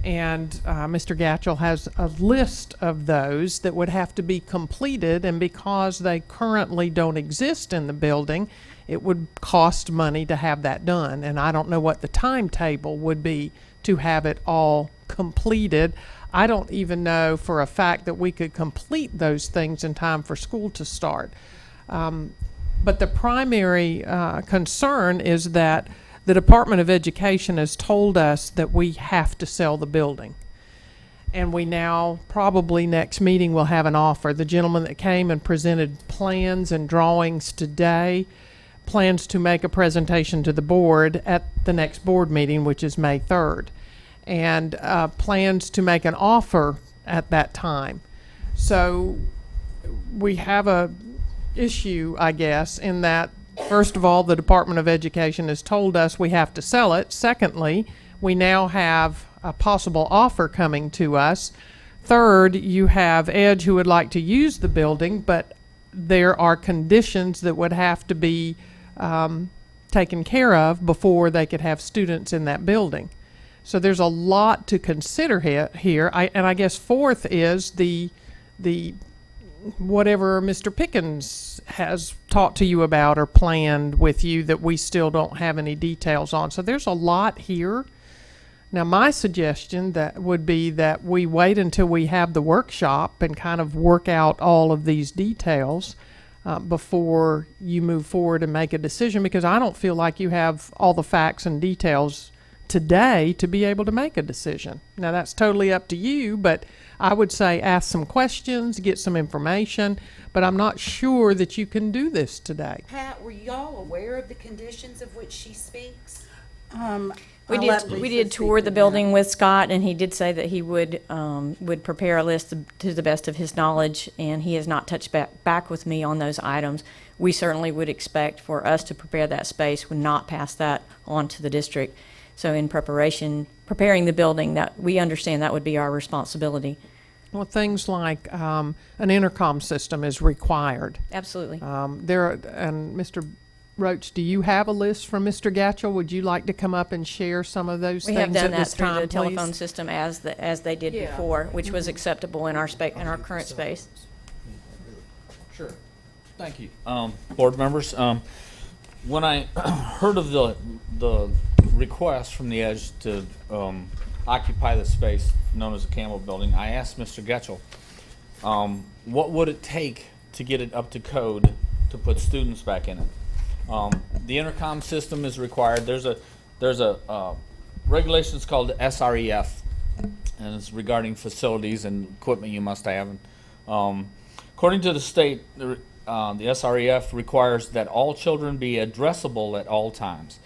And Mr. Gatchell has a list of those that would have to be completed, and because they currently don't exist in the building, it would cost money to have that done. And I don't know what the timetable would be to have it all completed. I don't even know for a fact that we could complete those things in time for school to start. But the primary concern is that the Department of Education has told us that we have to sell the building. And we now, probably next meeting, will have an offer. The gentleman that came and presented plans and drawings today plans to make a presentation to the board at the next board meeting, which is May 3rd, and plans to make an offer at that time. So we have a issue, I guess, in that, first of all, the Department of Education has told us we have to sell it. Secondly, we now have a possible offer coming to us. Third, you have Edge who would like to use the building, but there are conditions that would have to be taken care of before they could have students in that building. So there's a lot to consider here. I guess fourth is the whatever Mr. Pickens has talked to you about or planned with you that we still don't have any details on. So there's a lot here. Now, my suggestion that would be that we wait until we have the workshop and kind of work out all of these details before you move forward and make a decision, because I don't feel like you have all the facts and details today to be able to make a decision. Now, that's totally up to you, but I would say ask some questions, get some information, but I'm not sure that you can do this today. Pat, were y'all aware of the conditions of which she speaks? We did tour the building with Scott, and he did say that he would prepare a list to the best of his knowledge, and he has not touched back with me on those items. We certainly would expect for us to prepare that space, would not pass that on to the district. So in preparing the building, that we understand that would be our responsibility. Well, things like an intercom system is required. Absolutely. And Mr. Roach, do you have a list from Mr. Gatchell? Would you like to come up and share some of those We things have done at that this through time, the telephone please? system as they did Yeah. before, which was acceptable in our current space. Sure. Thank you. Board members, when I heard of the request from the Edge to occupy the space known as the Campbell Building, I asked Mr. Getchell, what would it take to get it up to code to put students back in it? The intercom system is required. There's a regulations called SREF, and it's regarding facilities and equipment you must have. According to the state, the SREF requires that all children be addressable at all times.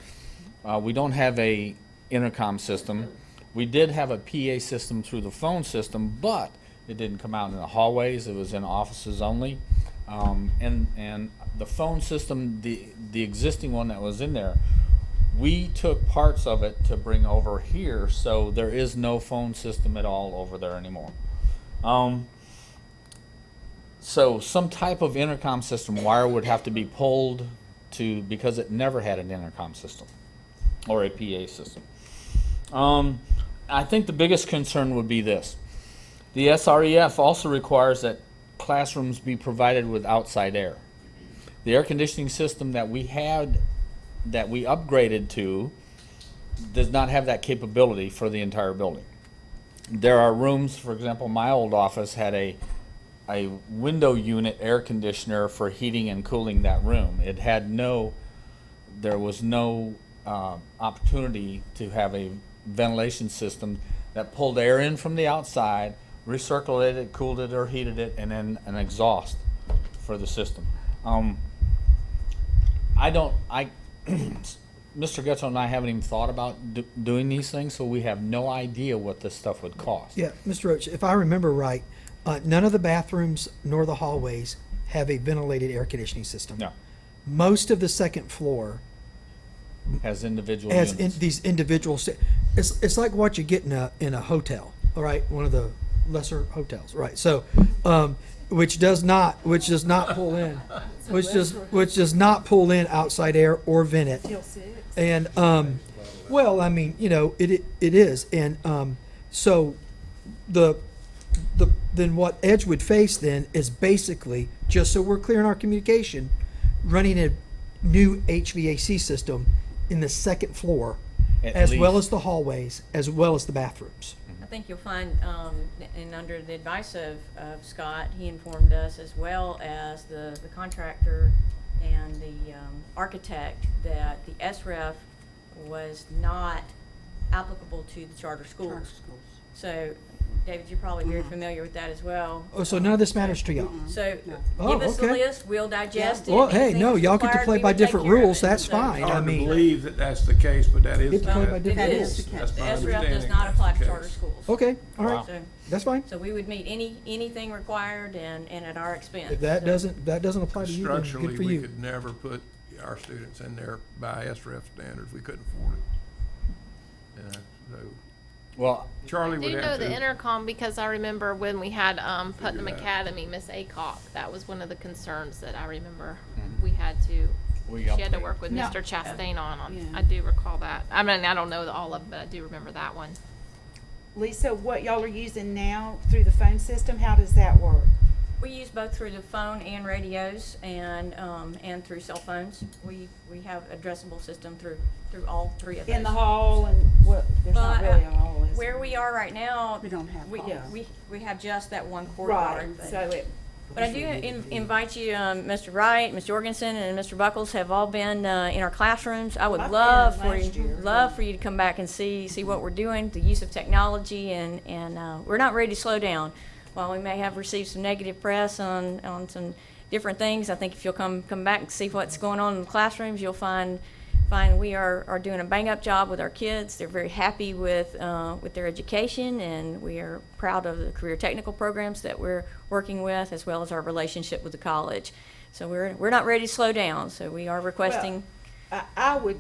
We don't have a intercom system. We did have a PA system through the phone system, but it didn't come out in the hallways. It was in offices only. And the phone system, the existing one that was in there, we took parts of it to bring over here, so there is no phone system at all over there anymore. So some type of intercom system wire would have to be pulled because it never had an intercom system or a PA system. I think the biggest concern would be this. The SREF also requires that classrooms be provided with outside air. The air conditioning system that we upgraded to does not have that capability for the entire building. There are rooms, for example, my old office had a window unit air conditioner for heating and cooling that room. There was no opportunity to have a ventilation system that pulled air in from the outside, recirculated it, cooled it or heated it, and then an exhaust for the system. Mr. Getchell and I haven't even thought about doing these things, so we have no idea what this stuff would cost. Yeah, Mr. Roach, if I remember right, none of the bathrooms nor the hallways have a ventilated air conditioning system. No. Most of the second floor Has individual has units. these individual. It's like what you get in a hotel, all right, one of the lesser hotels, right? So, which does not pull in, which does not pull in outside air or vent it. And well, I mean, it is, and so then what Edge would face then is basically, just so we're clear in our communication, running a new HVAC system in the second floor, as well as the hallways, as well as the bathrooms. I think you'll find, and under the advice of Scott, he informed us as well as the contractor and the architect that the SREF was not applicable to the charter schools. So, David, you're probably very familiar with that as well. Oh, so none of this matters to y'all? So, Oh, give us the okay. list, we'll digest it. Well, hey, Anything no, that's y'all get to required, play we by would take different care of rules, it. that's So- fine. I Hard to mean, believe that that's the case, but that is Get the to play by case. different It rules. is. That's The my SREF does understanding not that's apply the to charter case. schools. okay, all right, So- that's fine. So we would meet anything required and at our expense. If that So- doesn't apply to you, then Structurally, good for we you. could never put our students in there by SREF standards. We couldn't afford it. So Well, Charlie I would do know have the to. intercom because I remember when we had Putnam that out. Academy, Miss Acock, that was one of the concerns that I remember Mm-hmm. we had to we She had to upgraded. work with No. Mr. Chastain on. Yeah. I do recall that. I mean, I don't know all of it, but I do remember that one. Lisa, what y'all are using now through the phone system, how does that work? We use both through the phone and radios and through cell phones. We have addressable system through all three of those. In the hall and what, there's not Well, really a hall, is Where there? we are right now, We don't have we, halls. we have just that one courtyard. Right, but- so it, But I do invite you, Mr. Wright, Ms. Jorgensen, and Mr. Buckles have all been in our classrooms. I would I've love been for you, last year. love for you to come back and see what we're doing, the use of technology, and we're not ready to slow down. While we may have received some negative press on some different things, I think if you'll come back and see what's going on in the classrooms, you'll find we are doing a bang-up job with our kids. They're very happy with their education, and we are proud of the career technical programs that we're working with, as well as our relationship with the college. So we're not ready to slow down, so we are requesting. I would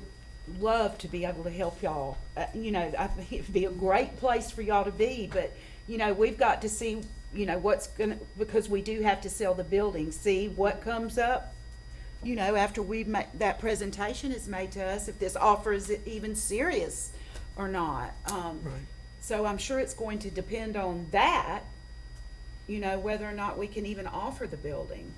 love to be able to help y'all. You know, I think it'd be a great place for y'all to be, but, you know, we've got to see, you know, what's gonna, because we do have to sell the building, see what comes up, you know, after that presentation is made to us, if this offer is even serious or not. So I'm sure it's going to depend on that, you know, whether or not we can even offer the building.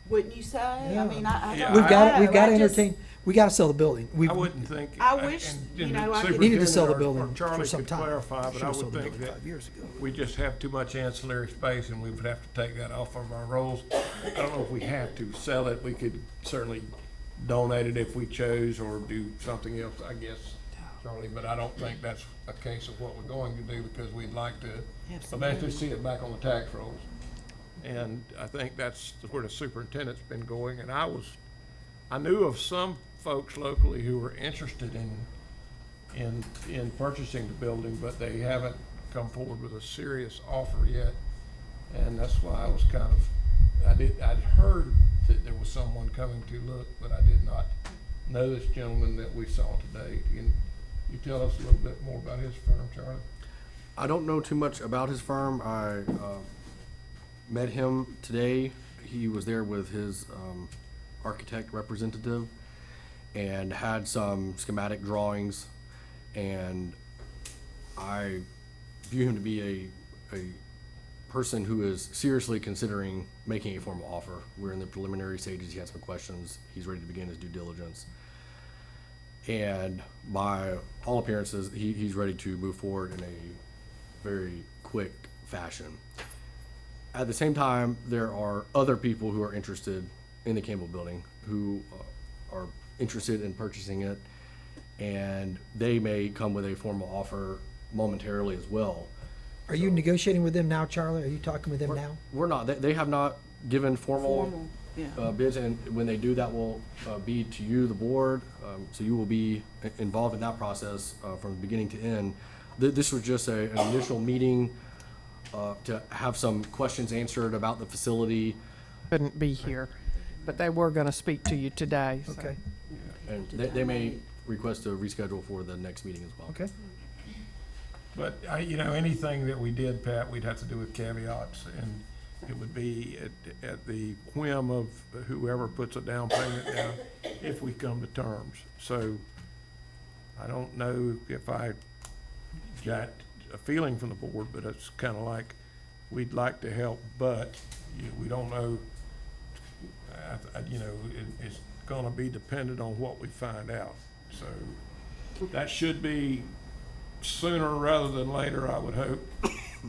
Wouldn't you say? Yeah. I mean, I Yeah, don't We've got, know. we've got to I just- entertain, we got to sell the building. I wouldn't think. I wish, and you the know, I could- Needed to sell the superintendent or building Charlie for some could time. clarify, but I Should've would sold the think building that 5 years ago. we just have too much ancillary space and we would have to take that off of our rolls. I don't know if we have to sell it. We could certainly donate it if we chose or do something else, I guess, Charlie, but I don't think that's a case of what we're going to do because we'd like to eventually see it back on the tax rolls. And I think that's where the superintendent's been going, and I knew of some folks locally who were interested in purchasing the building, but they haven't come forward with a serious offer yet. And that's why I was kind of, I'd heard that there was someone coming to look, but I did not know this gentleman that we saw today. Can you tell us a little bit more about his firm, Charlie? I don't know too much about his firm. I met him today. He was there with his architect representative and had some schematic drawings. And I view him to be a person who is seriously considering making a formal offer. We're in the preliminary stages. He has some questions. He's ready to begin his due diligence. And by all appearances, he's ready to move forward in a very quick fashion. At the same time, there are other people who are interested in the Campbell building who are interested in purchasing it, and they may come with a formal offer momentarily as well. Are you negotiating with them now, Charlie? Are you talking with them now? We're not. They have not given formal yeah. bids, and when they do, that will be to you, the board. So you will be involved in that process from beginning to end. This was just an initial meeting to have some questions answered about the facility. Couldn't be here, but they were going to speak to you today. so. Okay, And they may request to reschedule for the next meeting as well. okay. But, you know, anything that we did, Pat, we'd have to do with caveats, and it would be at the whim of whoever puts a down payment down if we come to terms. So I don't know if I got a feeling from the board, but it's kind of like, we'd like to help, but we don't know, you know, it's gonna be dependent on what we find out. So that should be sooner rather than later, I would hope.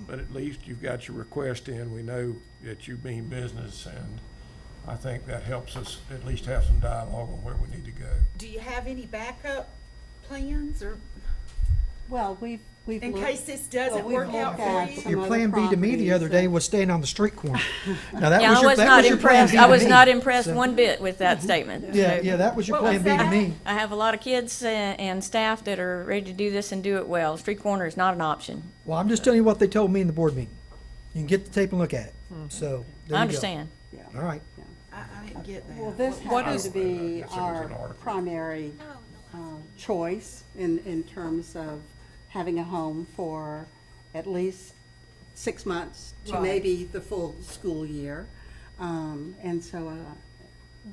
But at least you've got your request in. We know that you mean business, and I think that helps us at least have some dialogue on where we need to go. Do you have any backup plans or Well, we've in looked- case this doesn't we've work out looked for at you? some Your other plan B to me the other properties day was staying on the street corner. Now, that Yeah, was I your, was that not was your plan impressed. B I to was me. not impressed So- one bit with that statement. Yeah, So- yeah, that was your What plan was B to that? me. I have a lot of kids and staff that are ready to do this and do it well. Street corner is not an option. Well, I'm just telling you what they told me in the board meeting. You can get the tape and look at it. So, there I you go. understand. All right. I didn't get that. Well, this What happens is- to be I think it was our an article. primary choice in terms of having a home for at least 6 months to Right. maybe the full school year. And so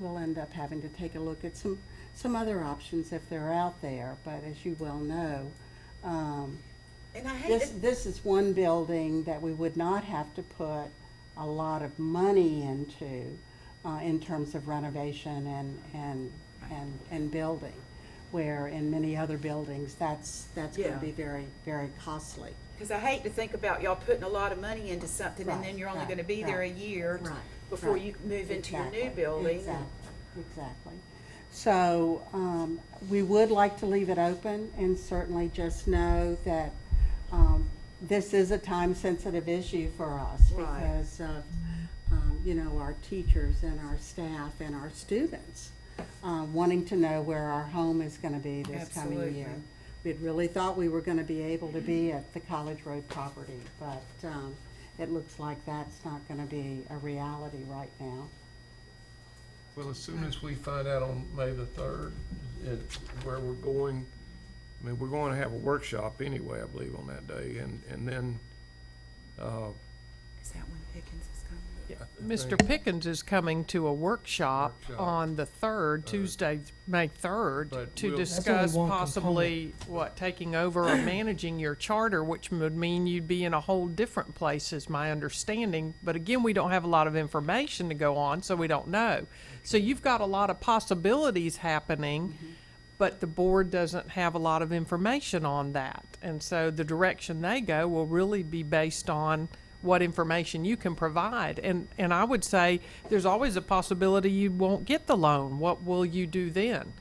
we'll end up having to take a look at some other options if they're out there. But as you well know, And I hate this is one building that we would not have to put a lot of money into in terms of renovation and building, where in many other buildings, that's going Yeah. to be very, very costly. Because I hate to think about y'all putting a lot of money into something and then you're only Right, going to be there a right, year right, before right. you move into your new Exactly, building. Exactly. So we would like to leave it open, and certainly just know that this is a time-sensitive issue for us Right. because of, our teachers and our staff and our students wanting to know where our home is going to be this coming Absolutely. year. We'd really thought we were going to be able to be at the College Road property, but it looks like that's not going to be a reality right now. Well, as soon as we find out on May the 3rd where we're going, I mean, we're going to have a workshop anyway, I believe, on that day, and then, Is that when Pickens is coming? Mr. Pickens is coming to a workshop on the 3rd, Tuesday, May 3rd, But to we'll- discuss That's only one possibly, taking over or managing your charter, which would mean you'd be in a whole different place, is my understanding. But again, we don't have a lot of information to go on, so we don't know. So you've got a lot of possibilities happening, but the board doesn't have a lot of information on that. And so the direction they go will really be based on what information you can provide. And I would say there's always a possibility you won't get the loan. What will you do then?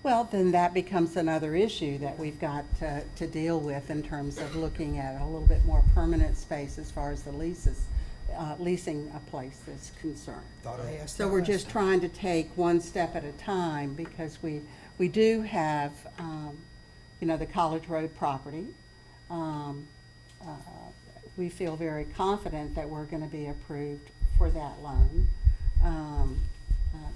Well, then that becomes another issue that we've got to deal with in terms of looking at a little bit more permanent space as far as the leasing a place is concerned. Thought I asked So that we're last just time. trying to take one step at a time because we do have, the College Road property. We feel very confident that we're going to be approved for that loan,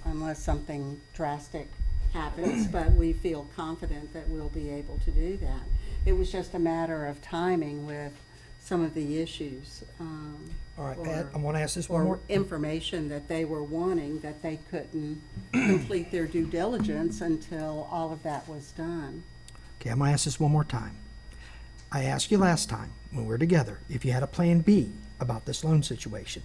unless something drastic happens, but we feel confident that we'll be able to do that. It was just a matter of timing with some of the issues. All right, or- Pat, I want to ask this one or more. information that they were wanting that they couldn't complete their due diligence until all of that was done. Okay, I'm going to ask this one more time. I asked you last time, when we were together, if you had a plan B about this loan situation.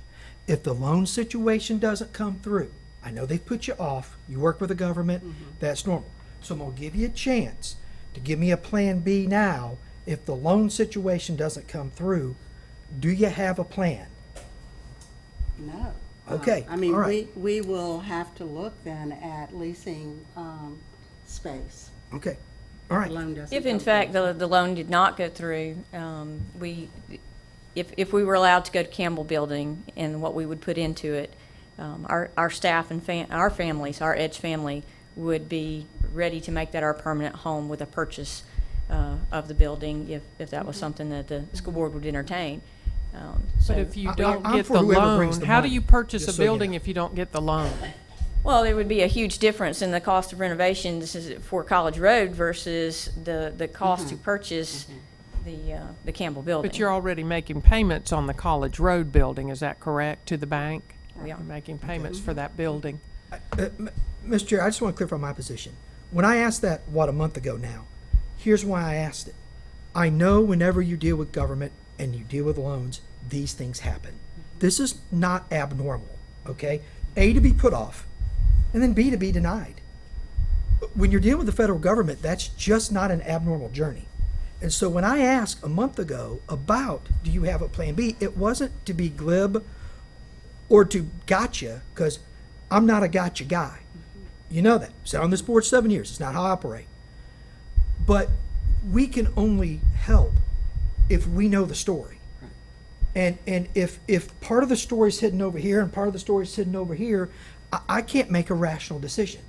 If the loan situation doesn't come through, I know they've put you off, you work with the government, that's normal. So I'm going to give you a chance to give me a plan B now. If the loan situation doesn't come through, do you have a plan? No. Okay, I mean, all right. we will have to look then at leasing space. Okay, all right. The loan doesn't If in go fact through. the loan did not go through, if we were allowed to go to Campbell Building and what we would put into it, our staff and our families, our Edge family, would be ready to make that our permanent home with a purchase of the building if that was something that the school board would entertain. But if you don't I'm get for the whoever brings loan, the how do money, you purchase a just so you building know. if you don't get the loan? Well, there would be a huge difference in the cost of renovations for College Road versus the cost to purchase the Campbell Building. But you're already making payments on the College Road building, is that correct, to the bank? We are. You're making payments for that building. Mr. Chair, I just want to clarify my position. When I asked that, a month ago now, here's why I asked it. I know whenever you deal with government and you deal with loans, these things happen. This is not abnormal, okay? A, to be put off, and then B, to be denied. When you're dealing with the federal government, that's just not an abnormal journey. And so when I asked a month ago about, do you have a plan B, it wasn't to be glib or to gotcha, because I'm not a gotcha guy. You know that. Sat on this board 7 years. It's not how I operate. But we can only help if we know the story. And if part of the story is hidden over here and part of the story is hidden over here, I can't make a rational decision.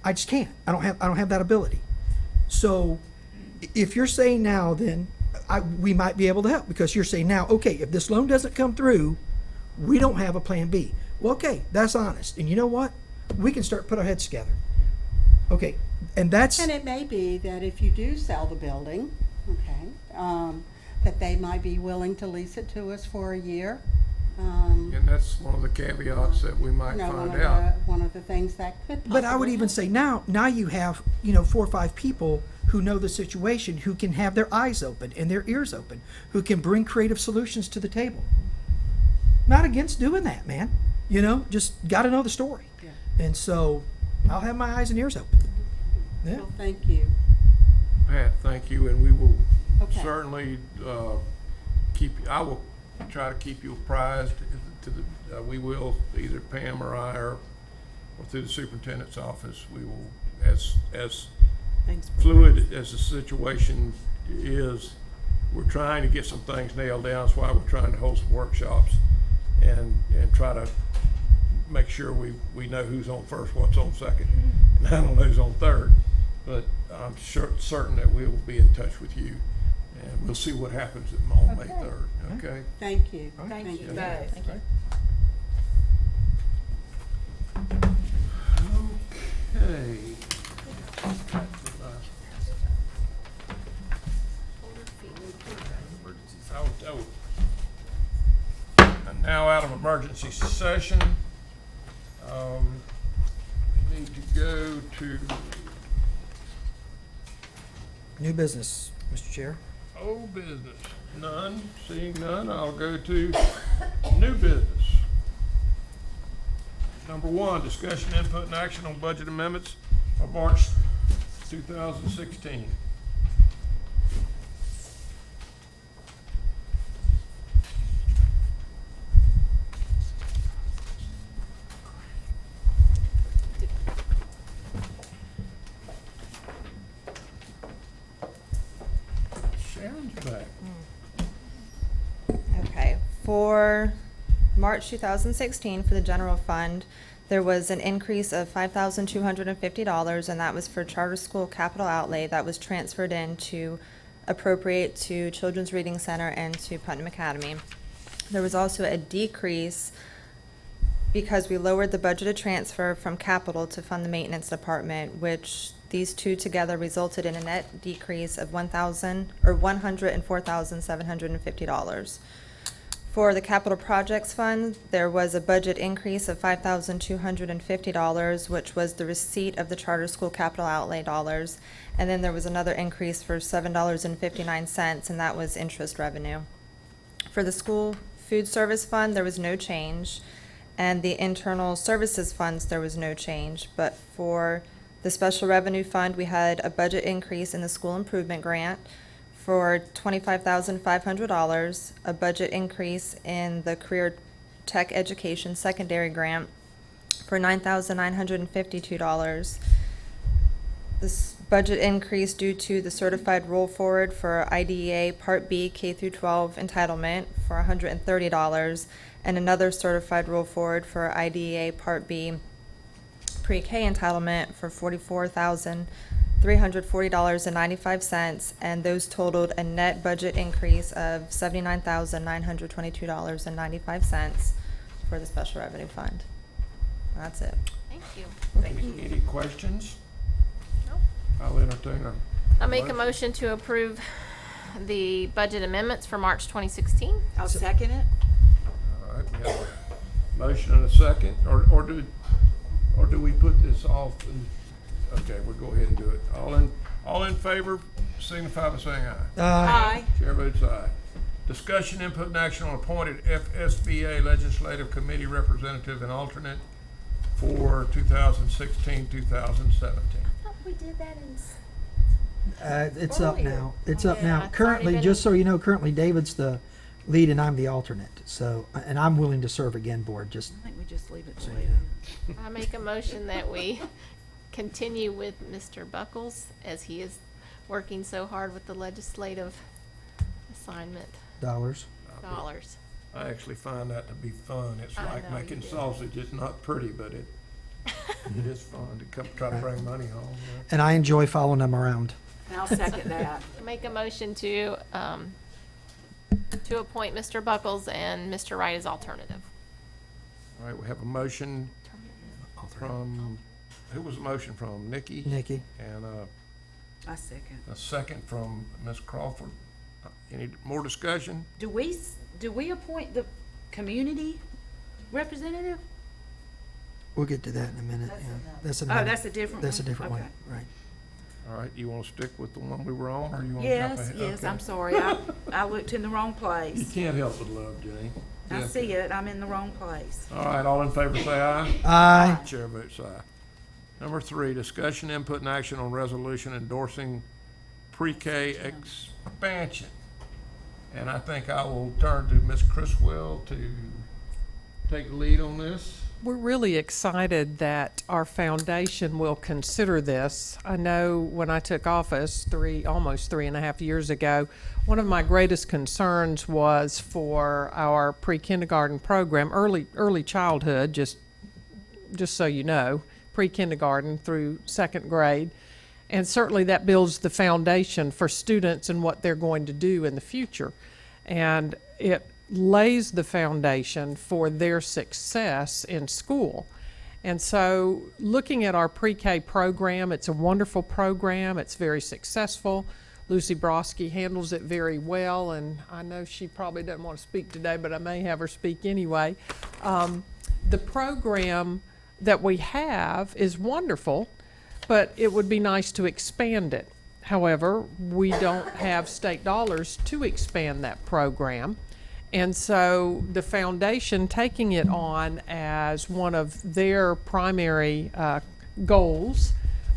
I just can't. I don't have that ability. So if you're saying now, then we might be able to help, because you're saying now, okay, if this loan doesn't come through, we don't have a plan B. Well, okay, that's honest. And you know what? We can start put our heads together. Okay, and that's... And it may be that if you do sell the building, okay, that they might be willing to lease it to us for a year. And that's one of the caveats that we might find out. One of the things that could But I would possibly even say now you have, 4 or 5 people who know the situation, who can have their eyes open and their ears open, who can bring creative solutions to the table. Not against doing that, man. Just got to know the story. Yeah. And so I'll have my eyes and ears open. Yeah. Well, thank you. Pat, thank you, and we will Okay. certainly I will try to keep you apprised we will, either Pam or I or through the superintendent's office, we will, as Thanks. fluid as the situation is, we're trying to get some things nailed down. That's why we're trying to hold some workshops and try to make sure we know who's on first, what's on second, and I don't know who's on third. But I'm certain that we will be in touch with you, and we'll see what happens on May 3rd, okay? Thank you. Thank you both. Thank you. Okay. And now out of emergency session, we need to go to New business, Mr. Chair. old business. None, seeing none, I'll go to new business. Number 1, discussion, input, and action on budget amendments of March 2016. Sharon's back. Okay, for March 2016, for the general fund, there was an increase of $5,250, and that was for charter school capital outlay that was transferred in to appropriate to Children's Reading Center and to Putnam Academy. There was also a decrease because we lowered the budgeted transfer from capital to fund the maintenance department, which these two together resulted in a net decrease of $104,750. For the capital projects fund, there was a budget increase of $5,250, which was the receipt of the charter school capital outlay dollars. And then there was another increase for $7.59, and that was interest revenue. For the school food service fund, there was no change. And the internal services funds, there was no change. But for the special revenue fund, we had a budget increase in the school improvement grant for $25,500, a budget increase in the career tech education secondary grant for $9,952. This budget increase due to the certified roll forward for IDEA Part B K through 12 entitlement for $130, and another certified roll forward for IDEA Part B pre-K entitlement for $44,340.95, and those totaled a net budget increase of $79,922.95 for the special revenue fund. That's it. Thank you. Any questions? Nope. I'll entertain a. I'll make a motion to approve the budget amendments for March 2016. I'll second it. All right, we have a motion and a second, or do we put this off? Okay, we'll go ahead and do it. All in favor, signify by saying aye. Aye. Chair votes aye. Discussion, input, and action on appointed FSBA Legislative Committee Representative and alternate for 2016-2017. I thought we did that in. It's up Earlier. now. It's Oh, up yeah, now. it's Currently, already been- just so you know, currently David's the lead and I'm the alternate. So, and I'm willing to serve again, board. Just I think we just leave it the so way you it know. is. I make a motion that we continue with Mr. Buckles as he is working so hard with the legislative assignment Dollars. dollars. I actually find that to be fun. It's I like know you making do. sausage. It's not pretty, but it is fun to come try to bring money home. And I enjoy following them around. And I'll second that. Make a motion to appoint Mr. Buckles and Mr. Wright as alternative. All right, we have a motion from, who was the motion from? Nikki? Nikki. And I second. a second from Ms. Crawford. Any more discussion? Do we appoint the community representative? We'll get to that in a minute, yeah. That's Oh, another- that's a different one? That's a different one, Okay. right. All right, you want to stick with the one we were on, or you want to jump Yes, ahead? yes, Okay. I'm sorry. I looked in the wrong You place. can't help but love Jane. I Yeah. see it. I'm in the wrong place. All right, all in favor say aye. Aye. Chair votes aye. Number 3, discussion, input, and action on resolution endorsing pre-K expansion. And I think I will turn to Ms. Criswell to take the lead on this. We're really excited that our foundation will consider this. I know when I took office almost 3.5 years ago, one of my greatest concerns was for our pre-kindergarten program, early childhood, just so you know, pre-kindergarten through 2nd grade. And certainly that builds the foundation for students and what they're going to do in the future. And it lays the foundation for their success in school. And so looking at our pre-K program, it's a wonderful program. It's very successful. Lucy Broski handles it very well, and I know she probably doesn't want to speak today, but I may have her speak anyway. The program that we have is wonderful, but it would be nice to expand it. However, we don't have state dollars to expand that program. And so the foundation taking it on as one of their primary goals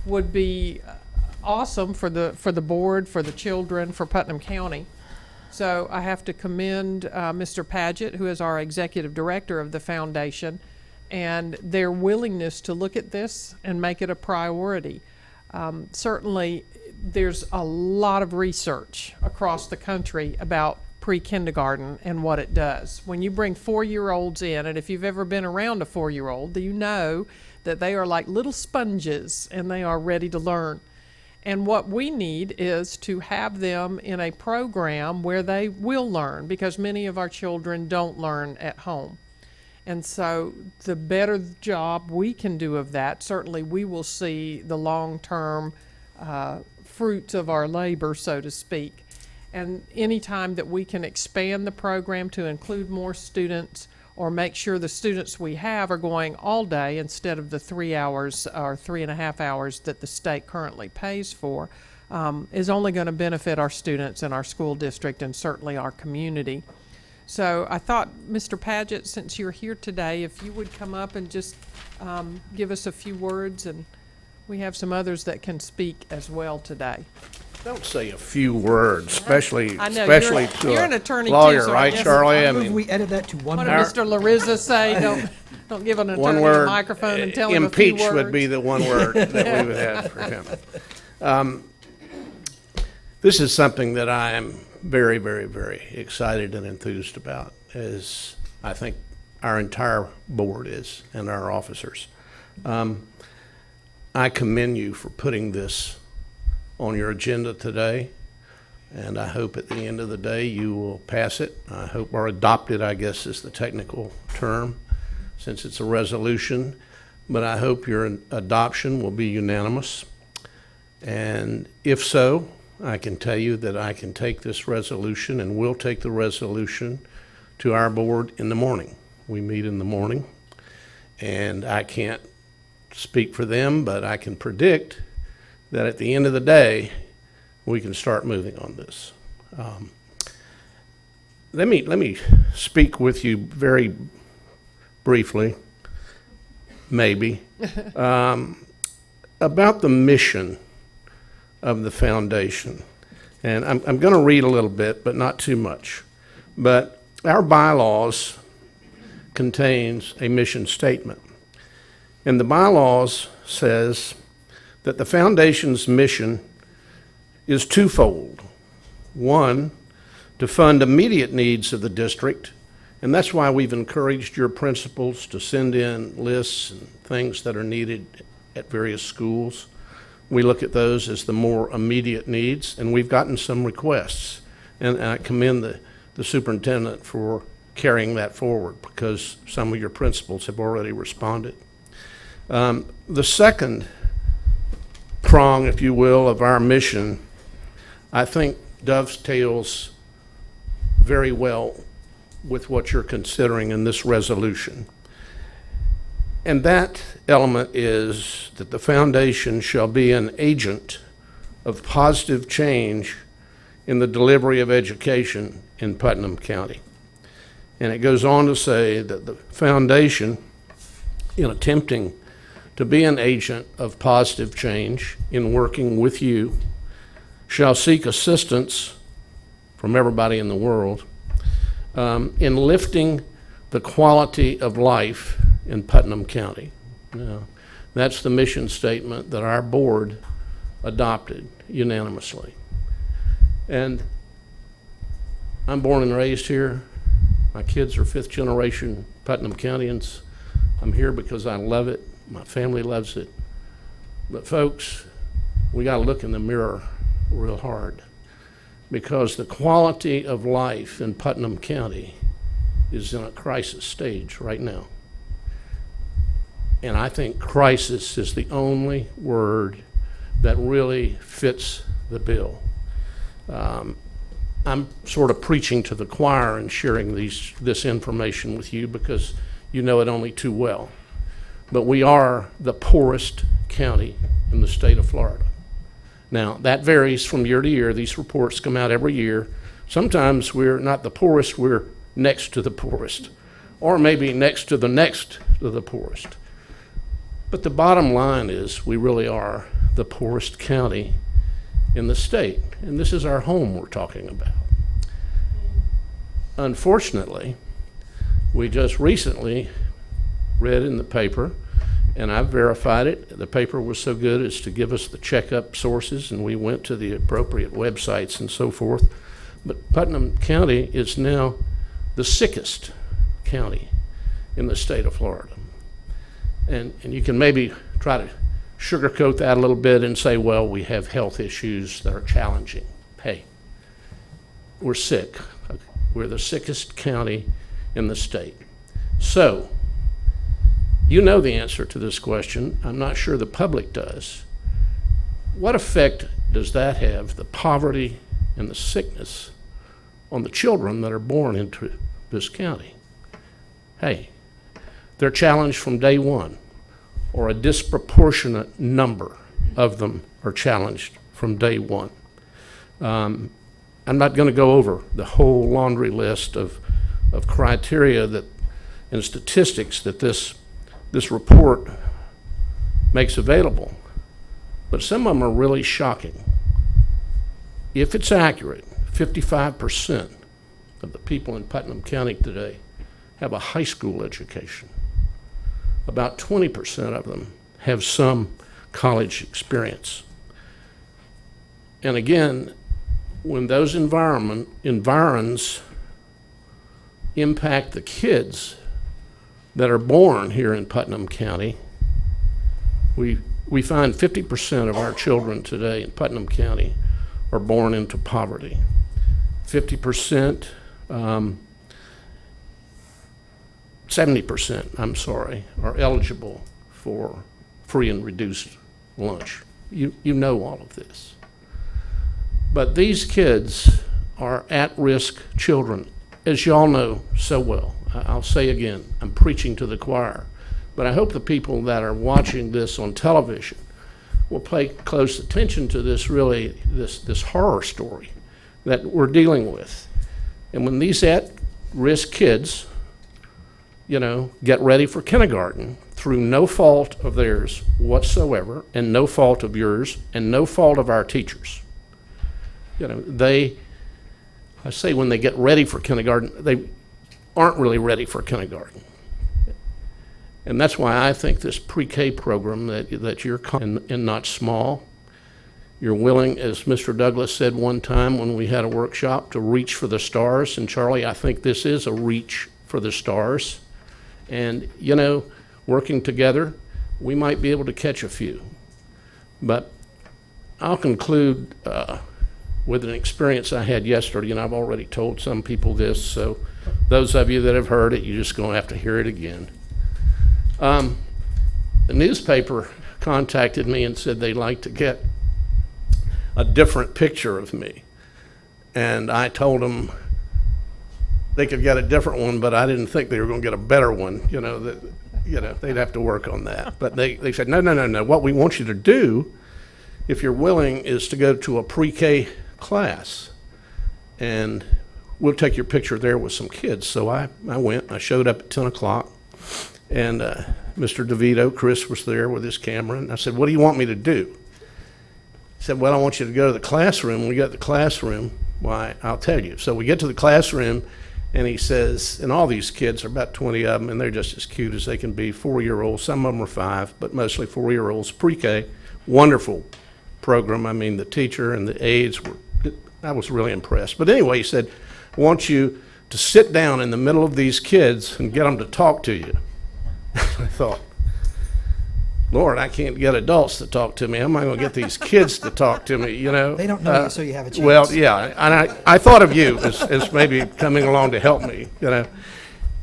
would be awesome for the board, for the children, for Putnam County. So I have to commend Mr. Paget, who is our executive director of the foundation, and their willingness to look at this and make it a priority. Certainly, there's a lot of research across the country about pre-kindergarten and what it does. When you bring 4-year-olds in, and if you've ever been around a 4-year-old, you know that they are like little sponges and they are ready to learn. And what we need is to have them in a program where they will learn, because many of our children don't learn at home. And so the better job we can do of that, certainly we will see the long-term fruits of our labor, so to speak. And any time that we can expand the program to include more students, or make sure the students we have are going all day instead of the 3 hours or 3.5 hours that the state currently pays for, is only going to benefit our students and our school district and certainly our community. So I thought, Mr. Paget, since you're here today, if you would come up and just give us a few words, and we have some others that can speak as well today. Don't say a few words, especially I know, especially you're to an attorney a too, lawyer, so I right, guess- Charlie? I Move mean, we edit that to one What word. did Mr. Larizza say? Don't give an one attorney a word. microphone and tell him a few Impeach words. would be the one word that we would have for him. This is something that I am very, very, very excited and enthused about, as I think our entire board is and our officers. I commend you for putting this on your agenda today, and I hope at the end of the day you will pass it. I hope, or adopt it, I guess is the technical term, since it's a resolution. But I hope your adoption will be unanimous. And if so, I can tell you that I can take this resolution and will take the resolution to our board in the morning. We meet in the morning, and I can't speak for them, but I can predict that at the end of the day, we can start moving on this. Let me speak with you very briefly, maybe, about the mission of the foundation. And I'm going to read a little bit, but not too much. But our bylaws contains a mission statement. And the bylaws says that the foundation's mission is twofold. One, to fund immediate needs of the district, and that's why we've encouraged your principals to send in lists and things that are needed at various schools. We look at those as the more immediate needs, and we've gotten some requests. And I commend the superintendent for carrying that forward, because some of your principals have already responded. The second prong, if you will, of our mission, I think dovetails very well with what you're considering in this resolution. And that element is that the foundation shall be an agent of positive change in the delivery of education in Putnam County. And it goes on to say that the foundation, in attempting to be an agent of positive change in working with you, shall seek assistance from everybody in the world in lifting the quality of life in Putnam County. Now, that's the mission statement that our board adopted unanimously. And I'm born and raised here. My kids are fifth generation Putnam Countyans. I'm here because I love it. My family loves it. But folks, we got to look in the mirror real hard, because the quality of life in Putnam County is in a crisis stage right now. And I think crisis is the only word that really fits the bill. I'm sort of preaching to the choir and sharing this information with you because you know it only too well. But we are the poorest county in the state of Florida. Now, that varies from year to year. These reports come out every year. Sometimes we're not the poorest, we're next to the poorest, or maybe next to the poorest. But the bottom line is we really are the poorest county in the state, and this is our home we're talking about. Unfortunately, we just recently read in the paper, and I've verified it, the paper was so good as to give us the checkup sources, and we went to the appropriate websites and so forth. But Putnam County is now the sickest county in the state of Florida. And you can maybe try to sugarcoat that a little bit and say, well, we have health issues that are challenging. Hey, we're sick. We're the sickest county in the state. So, you know the answer to this question. I'm not sure the public does. What effect does that have, the poverty and the sickness, on the children that are born into this county? Hey, they're challenged from day one, or a disproportionate number of them are challenged from day one. I'm not going to go over the whole laundry list of criteria that and statistics that this report makes available, but some of them are really shocking. If it's accurate, 55% of the people in Putnam County today have a high school education. About 20% of them have some college experience. And again, when those environs impact the kids that are born here in Putnam County, we find 50% of our children today in Putnam County are born into poverty. 50%, 70%, are eligible for free and reduced lunch. You know all of this. But these kids are at-risk children, as y'all know so well. I'll say again, I'm preaching to the choir, but I hope the people that are watching this on television will pay close attention to this horror story that we're dealing with. And when these at-risk kids, get ready for kindergarten through no fault of theirs whatsoever, and no fault of yours, and no fault of our teachers. When they get ready for kindergarten, they aren't really ready for kindergarten. And that's why I think this pre-K program that you're and not small, you're willing, as Mr. Douglas said one time when we had a workshop, to reach for the stars. And Charlie, I think this is a reach for the stars. And, working together, we might be able to catch a few. But I'll conclude with an experience I had yesterday, and I've already told some people this, so those of you that have heard it, you're just going to have to hear it again. The newspaper contacted me and said they'd like to get a different picture of me. And I told them, they could get a different one, but I didn't think they were going to get a better one. They'd have to work on that. But they said, no. What we want you to do, if you're willing, is to go to a pre-K class, and we'll take your picture there with some kids. So I went. I showed up at 10 o'clock, and Mr. DeVito, Chris, was there with his camera, and I said, what do you want me to do? He said, well, I want you to go to the classroom. When we got to the classroom, why, I'll tell you. So we get to the classroom, and he says, and all these kids, are about 20 of them, and they're just as cute as they can be, 4-year-olds. Some of them are 5, but mostly 4-year-olds, pre-K. Wonderful program. I mean, the teacher and the aides I was really impressed. But anyway, he said, I want you to sit down in the middle of these kids and get them to talk to you. I thought, Lord, I can't get adults to talk to me. How am I going to get these kids to talk to me, They don't know you, so you have a chance. Well, yeah, and I thought of you as maybe coming along to help me,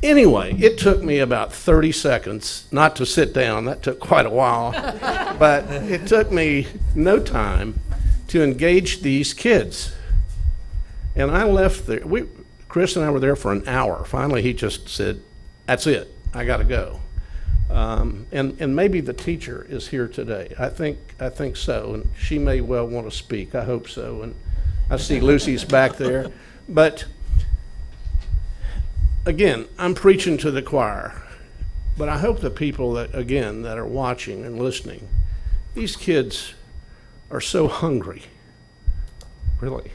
Anyway, it took me about 30 seconds not to sit down. That took quite a while. But it took me no time to engage these kids. And I left there. Chris and I were there for an hour. Finally, he just said, that's it. I got to go. And maybe the teacher is here today. I think so, and she may well want to speak. I hope so. And I see Lucy's back there. But again, I'm preaching to the choir. But I hope the people that are watching and listening, these kids are so hungry, really,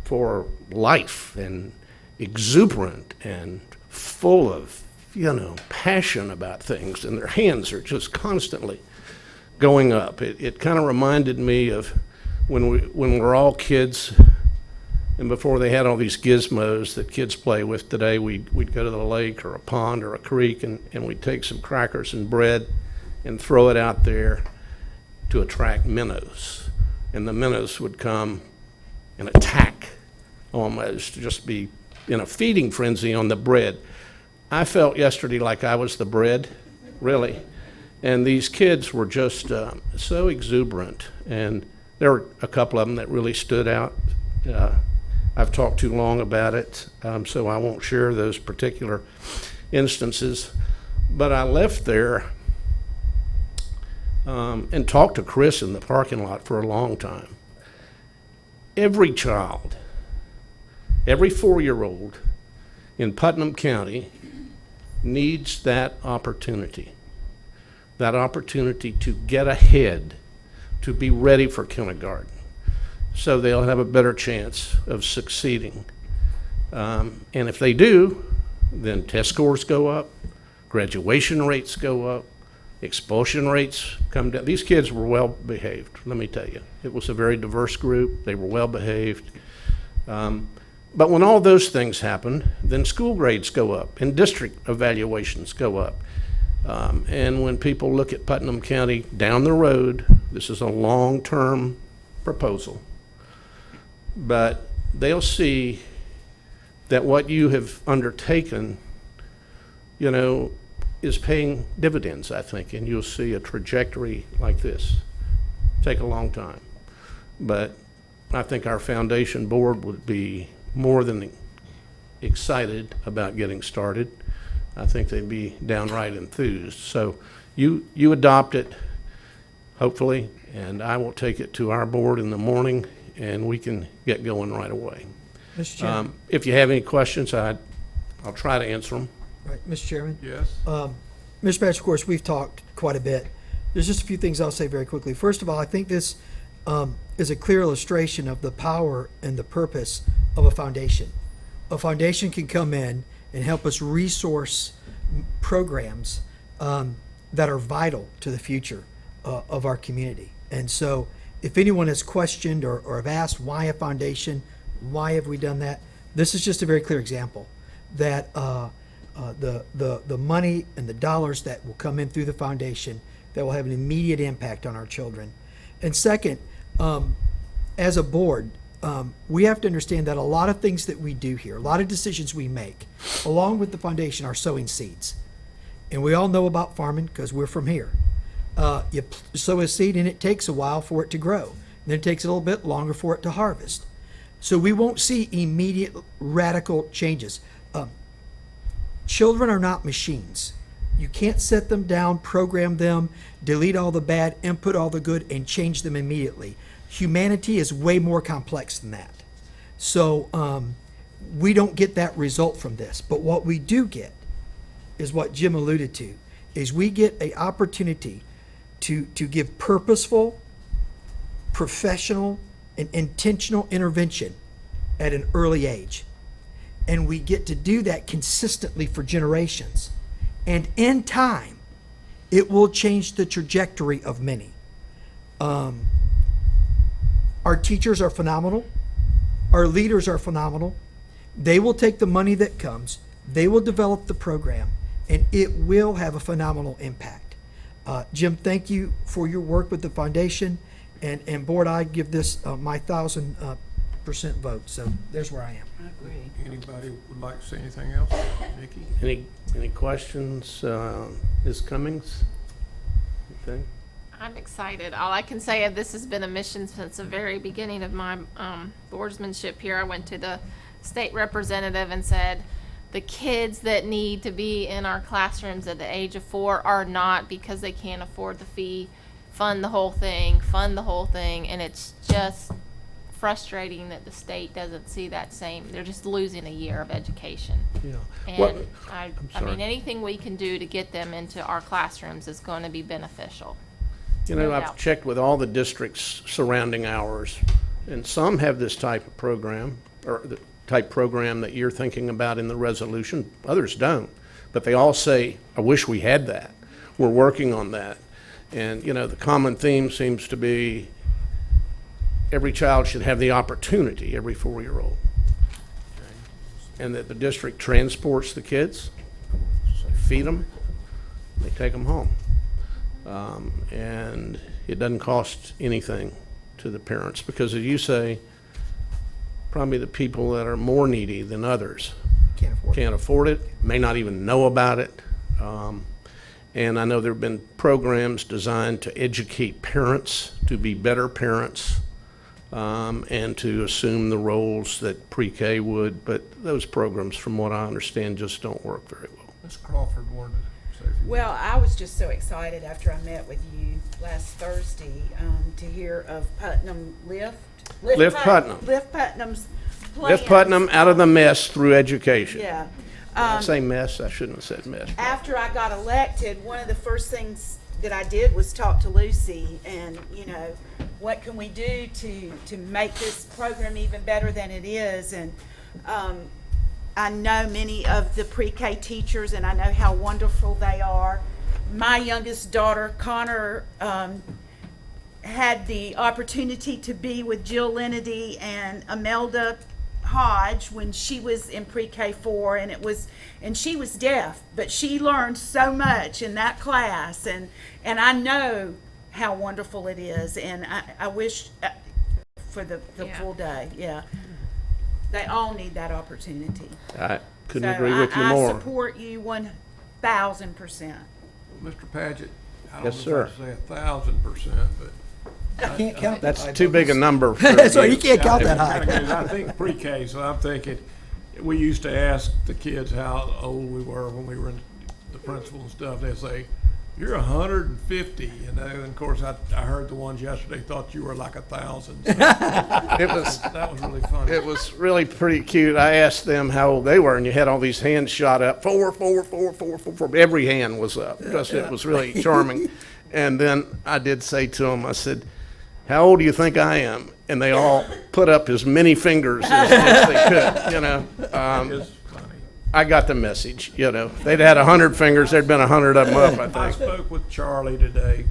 for life, and exuberant and full of passion about things, and their hands are just constantly going up. It kind of reminded me of when we're all kids, and before they had all these gizmos that kids play with today, we'd go to the lake or a pond or a creek, and we'd take some crackers and bread and throw it out there to attract minnows. And the minnows would come and attack, almost, just be in a feeding frenzy on the bread. I felt yesterday like I was the bread, really. And these kids were just so exuberant. And there were a couple of them that really stood out. I've talked too long about it, so I won't share those particular instances. But I left there and talked to Chris in the parking lot for a long time. Every child, every 4-year-old in Putnam County needs that opportunity to get ahead, to be ready for kindergarten, so they'll have a better chance of succeeding. And if they do, then test scores go up, graduation rates go up, expulsion rates come down. These kids were well behaved, let me tell you. It was a very diverse group. They were well behaved. But when all those things happen, then school grades go up and district evaluations go up. And when people look at Putnam County down the road, this is a long-term proposal, but they'll see that what you have undertaken, is paying dividends, I think, and you'll see a trajectory like this. Take a long time. But I think our foundation board would be more than excited about getting started. I think they'd be downright enthused. So you adopt it, hopefully, and I will take it to our board in the morning, and we can get going right away. Mr. Chairman. If you have any questions, I'll try to answer them. Right, Mr. Chairman? Yes. Mr. Batch, of course, we've talked quite a bit. There's just a few things I'll say very quickly. First of all, I think this is a clear illustration of the power and the purpose of a foundation. A foundation can come in and help us resource programs that are vital to the future of our community. And so if anyone has questioned or have asked why a foundation, why have we done that, this is just a very clear example that the money and the dollars that will come in through the foundation that will have an immediate impact on our children. And second, as a board, we have to understand that a lot of things that we do here, a lot of decisions we make, along with the foundation, are sowing seeds. And we all know about farming because we're from here. You sow a seed and it takes a while for it to grow. And then it takes a little bit longer for it to harvest. So we won't see immediate radical changes. Children are not machines. You can't set them down, program them, delete all the bad, input all the good, and change them immediately. Humanity is way more complex than that. So we don't get that result from this. But what we do get is what Jim alluded to, is we get an opportunity to give purposeful, professional, and intentional intervention at an early age. And we get to do that consistently for generations. And in time, it will change the trajectory of many. Our teachers are phenomenal. Our leaders are phenomenal. They will take the money that comes, they will develop the program, and it will have a phenomenal impact. Jim, thank you for your work with the foundation. And board, I give this my 1,000% vote. So there's where I am. Anybody would like to say anything else? Nikki? Any questions? Ms. Cummings? Okay. I'm excited. All I can say is this has been a mission since the very beginning of my boardsmanship here. I went to the state representative and said, the kids that need to be in our classrooms at the age of 4 are not, because they can't afford the fee. Fund the whole thing, and it's just frustrating that the state doesn't see that same. They're just losing a year of education. Yeah. And Well, I sorry. mean, anything we can do to get them into our classrooms is going to be beneficial. You know, No I've doubt. checked with all the districts surrounding ours, and some have this type of program, or the type program that you're thinking about in the resolution. Others don't. But they all say, I wish we had that. We're working on that. And, you know, the common theme seems to be every child should have the opportunity, every 4-year-old. And that the district transports the kids, feed them, they take them home. And it doesn't cost anything to the parents, because as you say, probably the people that are more needy than others can't afford it, may not even know about it. And I know there have been programs designed to educate parents to be better parents, and to assume the roles that pre-K would, but those programs, from what I understand, just don't work very well. Ms. Crawford wanted to say a few Well, I was just so excited after I met with you last Thursday to hear of Putnam Lift Putnam. Lift Putnam's Lift plans. Putnam out of the mess through education. Yeah. Did I say mess? I shouldn't have said mess. After I got elected, one of the first things that I did was talk to Lucy and, you know, what can we do to make this program even better than it is? And I know many of the pre-K teachers, and I know how wonderful they are. My youngest daughter, Connor, had the opportunity to be with Jill Lenedy and Imelda Hodge when she was in pre-K 4, and she was deaf, but she learned so much in that class, and I know how wonderful it is, and I wish for the full day. Yeah, they all need that opportunity. I couldn't So agree with you I more. support you 1,000%. Mr. Paget, I don't Yes, know if sir. I'd say 1,000%, but. You can't count that. That's too big a number. That's right, you can't count that I high. think pre-K, so I'm thinking, we used to ask the kids how old we were when we were in the principal and stuff. They'd say, you're 150, you know, and of course, I heard the ones yesterday thought you were like 1,000. So that was really funny. It was really pretty cute. I asked them how old they were, and you had all these hands shot up. 4, 4, 4, 4, 4, 4. Every hand was up. Just, it was really charming. And then I did say to them, I said, how old do you think I am? And they all put up as many fingers as they could, you know. It's funny. I got the message, you know. If they'd had 100 fingers, there'd been 100 of them up, I I think. spoke with Charlie today,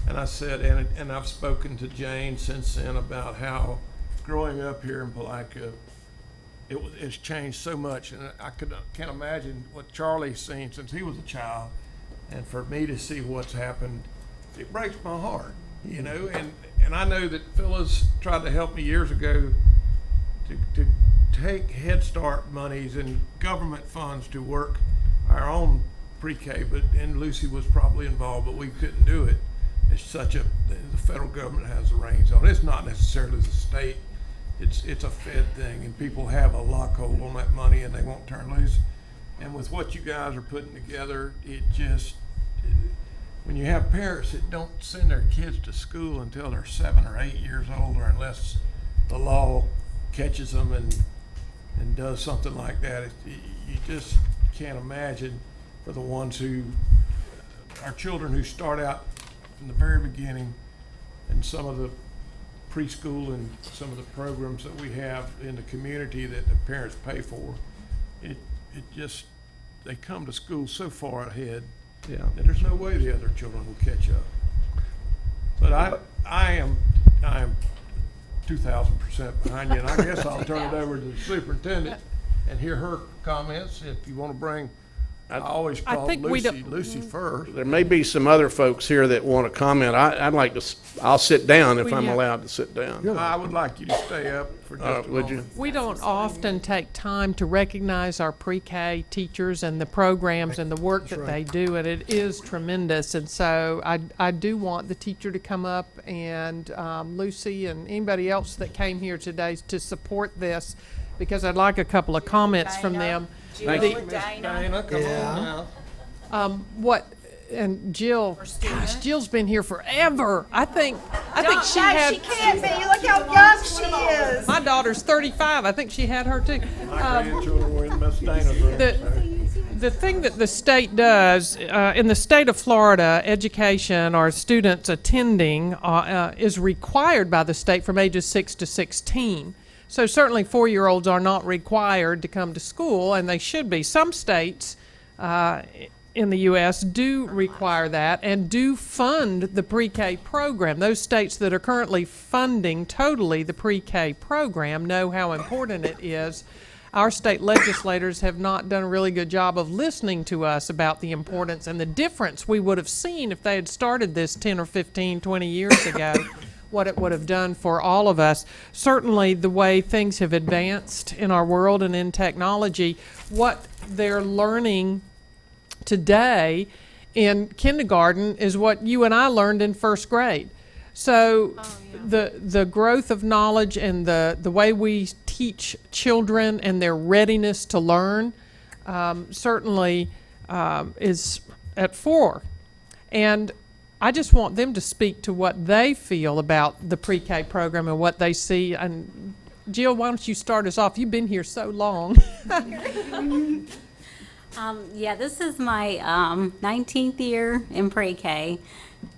and I said, and I've spoken to Jane since then about how growing up here in Palatka, it's changed so much, and I can't imagine what Charlie's seen since he was a child, and for me to see what's happened, it breaks my heart, you know. And I know that Phyllis tried to help me years ago to take Head Start monies and government funds to work our own pre-K, and Lucy was probably involved, but we couldn't do it. It's the federal government has the reins on it. It's not necessarily the state it's a Fed thing, and people have a lockhold on that money and they won't turn loose. And with what you guys are putting together, when you have parents that don't send their kids to school until they're 7 or 8 years old, or unless the law catches them and does something like that, you just can't imagine for the ones who, our children who start out from the very beginning, and some of the preschool and some of the programs that we have in the community that the parents pay for, they come to school so far ahead that there's no way the other children will catch up. But I am 2,000% behind you, and I guess I'll turn it over to the superintendent and hear her comments. If you want to bring, I always call Lucy first. There may be some other folks here that want to comment. I'd like to, I'll sit down if I'm allowed to sit down. I would like you to stay up for just a would you? moment. We don't often take time to recognize our pre-K teachers and the programs and the work that they do, and it is tremendous. And so I do want the teacher to come up, and Lucy and anybody else that came here today to support this, because I'd like a couple of comments from them. Jill Thank you, and Miss Dana. Dana, come on now. And Jill, gosh, Jill's been here forever. I think she No, had. she can't be. Look how young she is. My daughter's 35. I think she had her too. My grandchildren were in Miss Dana's room. The thing that the state does, in the state of Florida, education or students attending is required by the state from ages 6 to 16. So certainly 4-year-olds are not required to come to school, and they should be. Some states in the U.S. do require that and do fund the pre-K program. Those states that are currently funding totally the pre-K program know how important it is. Our state legislators have not done a really good job of listening to us about the importance and the difference we would have seen if they had started this 10 or 15, 20 years ago. What it would have done for all of us. Certainly the way things have advanced in our world and in technology, what they're learning today in kindergarten is what you and I learned in first grade. So the growth of knowledge and the way we teach children and their readiness to learn certainly is at 4. And I just want them to speak to what they feel about the pre-K program and what they see. And Jill, why don't you start us off? You've been here so long. Yeah, this is my 19th year in pre-K,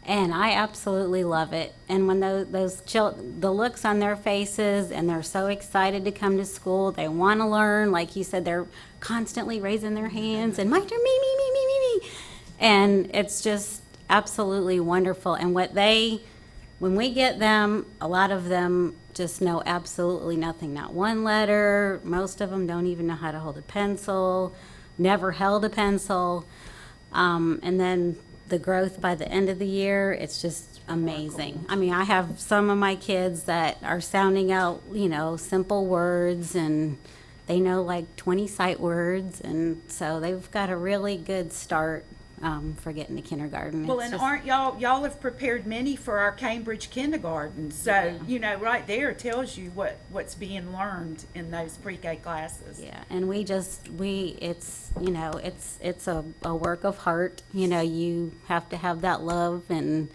and I absolutely love it. And when the looks on their faces, and they're so excited to come to school, they want to learn. Like you said, they're constantly raising their hands and my turn, me. And it's just absolutely wonderful. And when we get them, a lot of them just know absolutely nothing, not one letter. Most of them don't even know how to hold a pencil, never held a pencil. And then the growth by the end of the year, it's just amazing. I mean, I have some of my kids that are sounding out, simple words, and they know like 20 sight words. And so they've got a really good start for getting to kindergarten. Well, It's and just- aren't y'all have prepared many for our Cambridge kindergarten. So, right there tells you what's being learned in those pre-K classes. Yeah, and it's a work of heart. You have to have that love, and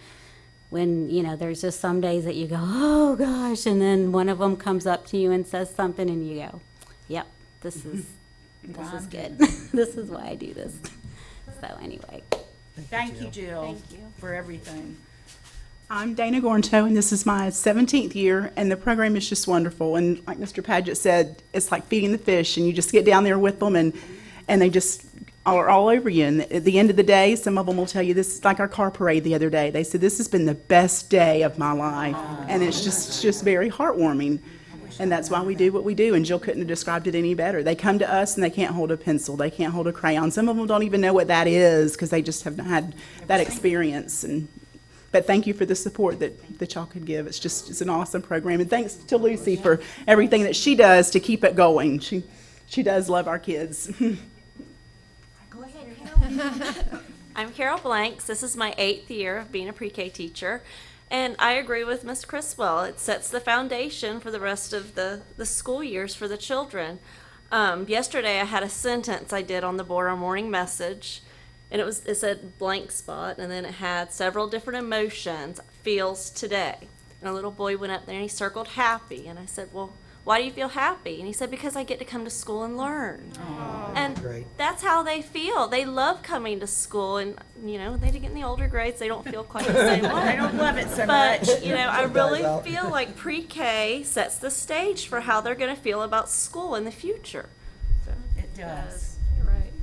when, there's just some days that you go, oh gosh, and then one of them comes up to you and says something and you go, yep, this is good. This is why I do this. So anyway. Thank you, Jill, for everything. I'm Dana Gornto, and this is my 17th year, and the program is just wonderful. And like Mr. Padgett said, it's like feeding the fish, and you just get down there with them, and they just are all over you. And at the end of the day, some of them will tell you this is like our car parade the other day. They said, this has been the best day of my life, and it's just very heartwarming. And that's why we do what we do, and Jill couldn't have described it any better. They come to us and they can't hold a pencil, they can't hold a crayon. Some of them don't even know what that is because they just haven't had that experience. But thank you for the support that y'all could give. It's an awesome program, and thanks to Lucy for everything that she does to keep it going. She does love our kids. Go ahead, Carol. I'm Carol Blanks. This is my 8th year of being a pre-K teacher. And I agree with Ms. Criswell. It sets the foundation for the rest of the school years for the children. Yesterday I had a sentence I did on the board, our morning message, and it said blank spot, and then it had several different emotions, feels today. And a little boy went up there and he circled happy, and I said, well, why do you feel happy? And he said, because I get to come to school and learn. And that's how they feel. They love coming to school, and they get in the older grades, they don't feel quite the same way. They don't love it so but, much. I really feel like pre-K sets the stage for how they're going to feel about school in the future. It does. You're right.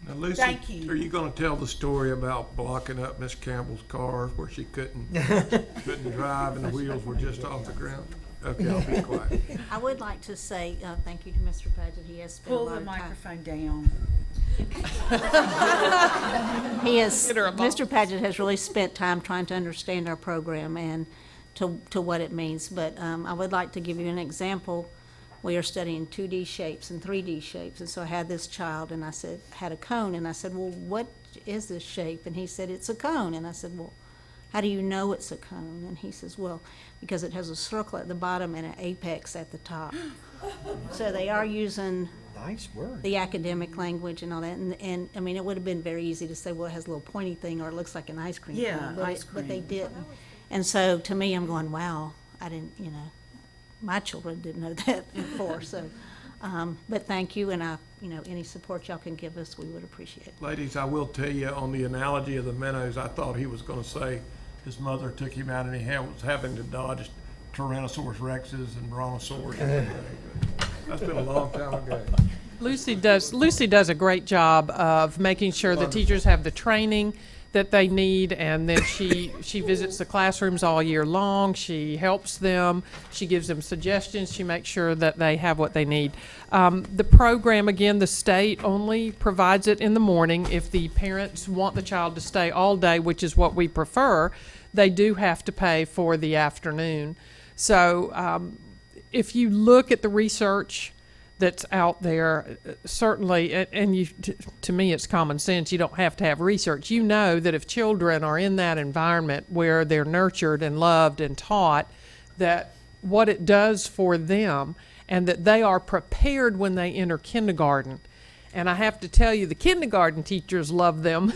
Now, Lucy, Thank you. are you going to tell the story about blocking up Miss Campbell's car where she couldn't drive and the wheels were just off the ground? Okay, I'll be quiet. I would like to say thank you to Mr. Paget. He has spent a Pull lot the of time. microphone down. Mr. Paget has really spent time trying to understand our program and to what it means. But I would like to give you an example. We are studying 2D shapes and 3D shapes. And so I had this child and I said, had a cone. And I said, well, what is this shape? And he said, it's a cone. And I said, well, how do you know it's a cone? And he says, well, because it has a circle at the bottom and an apex at the top. So they are using Nice word. the academic language and all that. And I mean, it would have been very easy to say, well, it has a little pointy thing or it looks like an ice cream Yeah, cone. But, ice but they cream. didn't. And so to me, I'm going, wow, I didn't, my children didn't know that before. So, but thank you. And any support y'all can give us, we would appreciate it. Ladies, I will tell you, on the analogy of the minnows, I thought he was going to say his mother took him out and he was having to dodge Tyrannosaurus Rexes and Brontosaurus. That's been a long time ago. Lucy does a great job of making sure the teachers have the training that they need, and then she visits the classrooms all year long. She helps them. She gives them suggestions. She makes sure that they have what they need. The program, again, the state only provides it in the morning. If the parents want the child to stay all day, which is what we prefer, they do have to pay for the afternoon. So if you look at the research that's out there, certainly, and to me it's common sense, you don't have to have research. You know that if children are in that environment where they're nurtured and loved and taught, that what it does for them, and that they are prepared when they enter kindergarten. And I have to tell you, the kindergarten teachers love them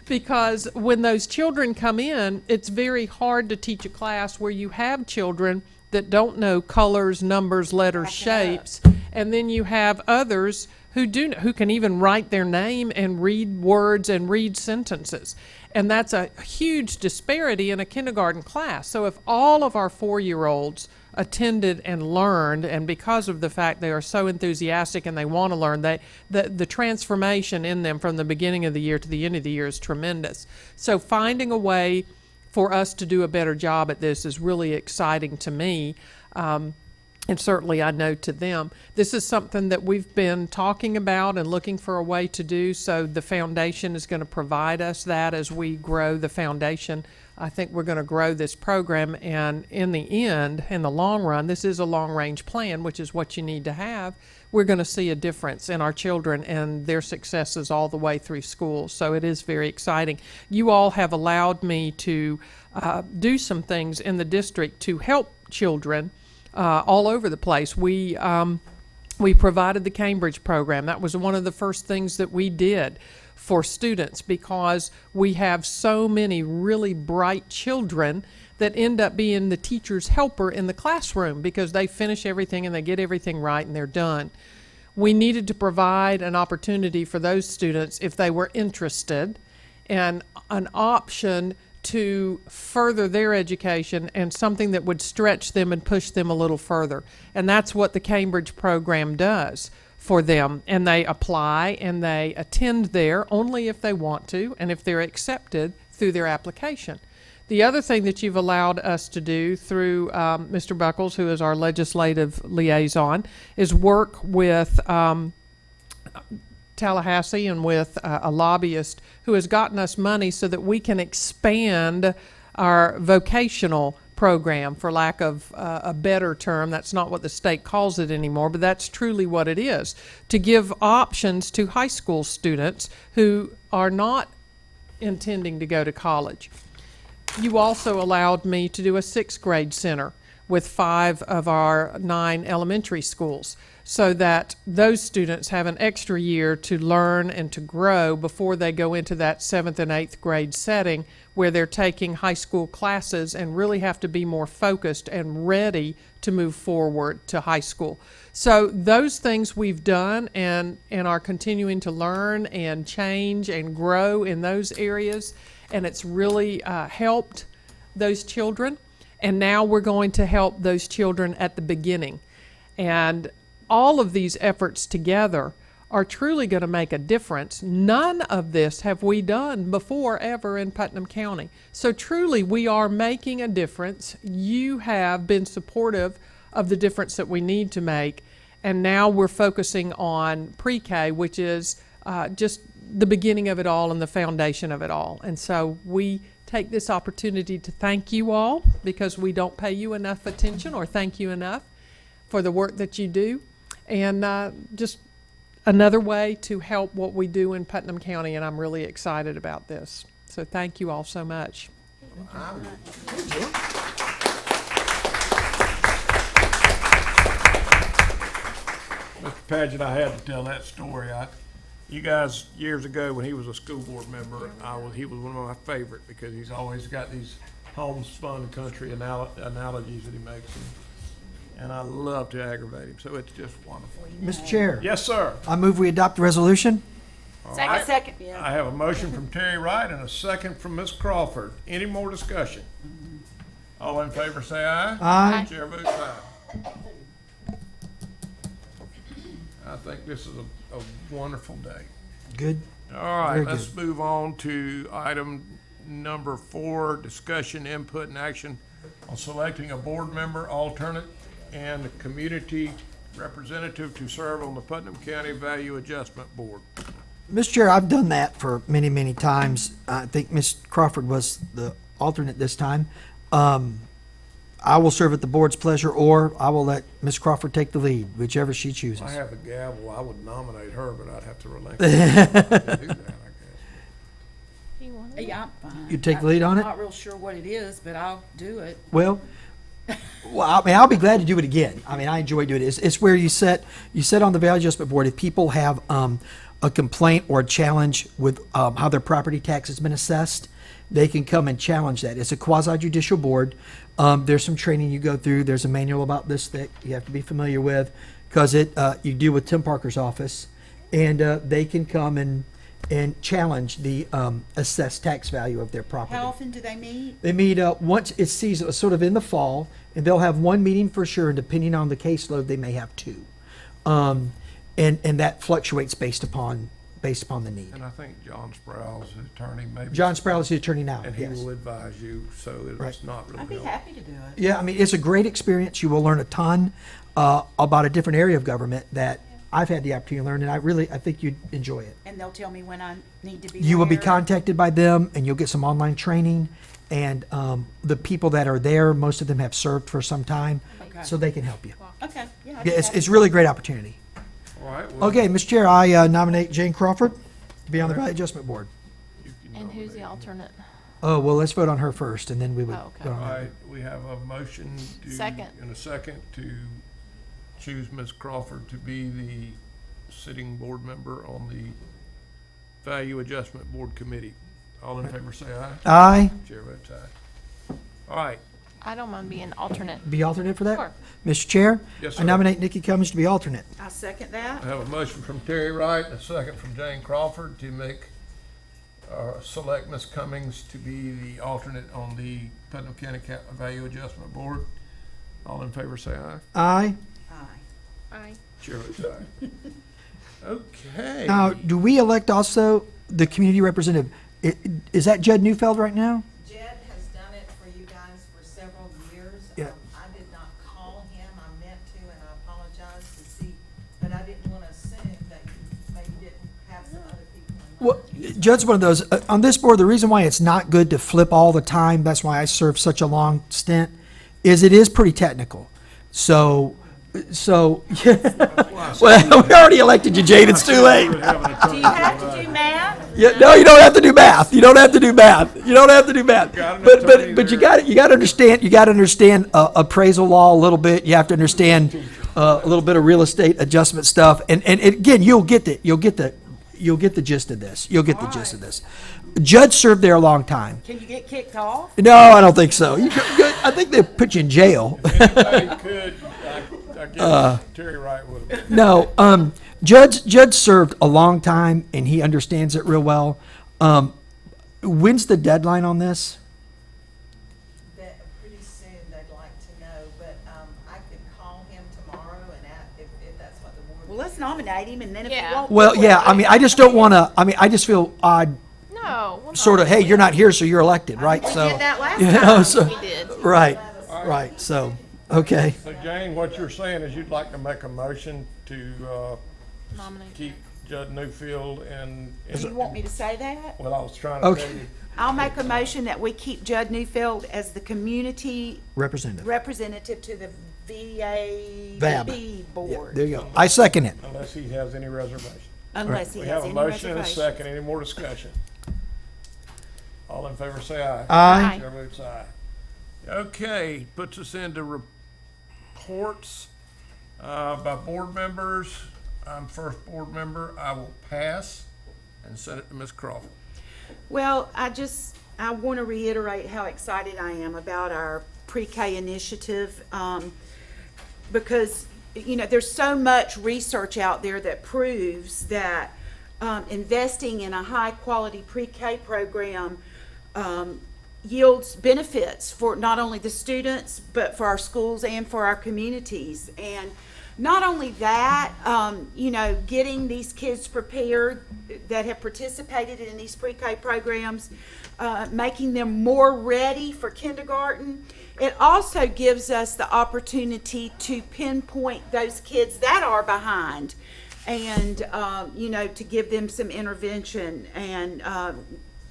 because when those children come in, it's very hard to teach a class where you have children that don't know colors, numbers, letters, shapes, and then you have others who can even write their name and read words and read sentences. And that's a huge disparity in a kindergarten class. So if all of our 4-year-olds attended and learned, and because of the fact they are so enthusiastic and they want to learn, the transformation in them from the beginning of the year to the end of the year is tremendous. So finding a way for us to do a better job at this is really exciting to me. And certainly I know to them. This is something that we've been talking about and looking for a way to do, so the foundation is going to provide us that as we grow the foundation. I think we're going to grow this program, and in the end, in the long run, this is a long-range plan, which is what you need to have. We're going to see a difference in our children and their successes all the way through school, so it is very exciting. You all have allowed me to do some things in the district to help children all over the place. We provided the Cambridge program. That was one of the first things that we did for students because we have so many really bright children that end up being the teacher's helper in the classroom because they finish everything and they get everything right and they're done. We needed to provide an opportunity for those students, if they were interested, and an option to further their education and something that would stretch them and push them a little further. And that's what the Cambridge program does for them. And they apply and they attend there only if they want to and if they're accepted through their application. The other thing that you've allowed us to do through Mr. Buckles, who is our legislative liaison, is work with Tallahassee and with a lobbyist who has gotten us money so that we can expand our vocational program, for lack of a better term. That's not what the state calls it anymore, but that's truly what it is, to give options to high school students who are not intending to go to college. you also allowed me to do a 6th grade center with 5 of our 9 elementary schools, so that those students have an extra year to learn and to grow before they go into that 7th and 8th grade setting where they're taking high school classes and really have to be more focused and ready to move forward to high school. So those things we've done and are continuing to learn and change and grow in those areas, and it's really helped those children. And now we're going to help those children at the beginning. And all of these efforts together are truly going to make a difference. None of this have we done before ever in Putnam County. So truly we are making a difference. You have been supportive of the difference that we need to make. And now we're focusing on pre-K, which is just the beginning of it all and the foundation of it all. And so we take this opportunity to thank you all, because we don't pay you enough attention or thank you enough for the work that you do. And just another way to help what we do in Putnam County, and I'm really excited about this. So thank you all so much. Mr. Paget, I had to tell that story. You guys, years ago, when he was a school board member, he was one of my favorite, because he's always got these homespun country analogies that he makes, and I love to aggravate him, so it's just wonderful. Mr. Chair. Yes, sir. I move we adopt the resolution. All Second. right. Second, yeah. I have a motion from Terry Wright and a second from Ms. Crawford. Any more discussion? All in favor say aye. Aye. Chair votes aye. I think this is a wonderful day. Good. All right, Very let's good. move on to item number 4, discussion, input, and action on selecting a board member, alternate, and a community representative to serve on the Putnam County Value Adjustment Board. Mr. Chair, I've done that for many, many times. I think Ms. Crawford was the alternate this time. I will serve at the board's pleasure, or I will let Ms. Crawford take the lead, whichever she chooses. I have the gavel, I would nominate her, but I'd have to relinquish. To do that, I guess. Yeah, I'm fine. You take the lead on it? I'm not real sure what it is, but I'll do it. Well, I mean, I'll be glad to do it again. I mean, I enjoy doing it. It's where you set on the Value Adjustment Board, if people have a complaint or a challenge with how their property tax has been assessed, they can come and challenge that. It's a quasi-judicial board. There's some training you go through. There's a manual about this that you have to be familiar with, because you deal with Tim Parker's office, and they can come and challenge the assessed tax value of their property. How often do they meet? They meet once it's season, sort of in the fall, and they'll have one meeting for sure, and depending on the caseload, they may have 2. And that fluctuates based upon the need. And I think John Sproul's attorney, maybe. John Sproul is the attorney now, And he yes. will advise you, so it's Right. not really. I'd be happy to do it. Yeah, I mean, it's a great experience. You will learn a ton about a different area of government that I've had the opportunity to learn, and I think you'd enjoy it. And they'll tell me when I need to be You will be there. contacted by them, and you'll get some online training. And the people that are there, most of them have served for some time, Okay. so they can help you. Okay, yeah. I'd Yeah, be it's happy. really a great opportunity. All right. well, Okay, Mr. Chair, I nominate Jane Crawford to be on the Value Adjustment Board. you can And who's nominate. the alternate? Oh, well, let's vote on her first, and then we would Oh, okay. go All on that. right, we have a motion Second. in a second to choose Ms. Crawford to be the sitting board member on the Value Adjustment Board Committee. All in favor say aye. Aye. Chair votes aye. All right, I don't mind being alternate. Be alternate for that? Sure. Mr. Chair? Yes, I sir. nominate Nikki Cummings to be alternate. I second that. I have a motion from Terry Wright and a second from Jane Crawford to select Ms. Cummings to be the alternate on the Putnam County Value Adjustment Board. All in favor say aye. Aye. Aye. Aye. Chair votes aye. Okay. Now, do we elect also the community representative? Is that Judd Newfeld right now? Jed has done it for you guys for several years. Yeah. I did not call him, I meant to, and I apologize to see, but I didn't want to assume that you maybe didn't have some other people in mind. Well, Judd's one of those, on this board, the reason why it's not good to flip all the time, that's why I served such a long stint, is it is pretty technical. So, well, we already elected you, Jade, it's too late. Do you have to do math? Yeah, no, you don't have to do math. You don't have to do math. You don't have to do math. But you got to understand appraisal law a little bit. You have to understand a little bit of real estate adjustment stuff. And again, you'll get the gist of this. You'll get the gist of this. Judge served there a long time. Can you get kicked off? No, I don't think so. I think they put you in jail. Anybody could, I guess Terry Wright would have been. No, Judge served a long time, and he understands it real well. When's the deadline on this? That pretty soon they'd like to know, but, I could call him tomorrow and ask if that's what the board. Well, let's nominate him, and then if he Yeah. won't. Well, yeah, I mean, I just don't want to, I just feel odd, No. we'll sort of, hey, you're not here, so you're elected, right? We So, did that last you know, time. so, We did. right, so, okay. So Jane, what you're saying is you'd like to make a motion to, Nominate. keep Judd Newfield and. Do you want me to say that? Well, I was trying to Okay. tell you. I'll make a motion that we keep Judd Newfield as the community Representative. representative to the VAB Yeah, board. there you go. I second it. Unless he has any reservation. Unless he We has have a any motion and a reservations. second. Any more discussion? All in favor, say aye. Aye. Chair votes aye. Okay, puts us into reports by board members. I'm first board member. I will pass and send it to Ms. Crawford. Well, I want to reiterate how excited I am about our pre-K initiative, because, you know, there's so much research out there that proves that investing in a high-quality pre-K program yields benefits for not only the students, but for our schools and for our communities. And not only that, you know, getting these kids prepared that have participated in these pre-K programs, making them more ready for kindergarten. It also gives us the opportunity to pinpoint those kids that are behind and, you know, to give them some intervention and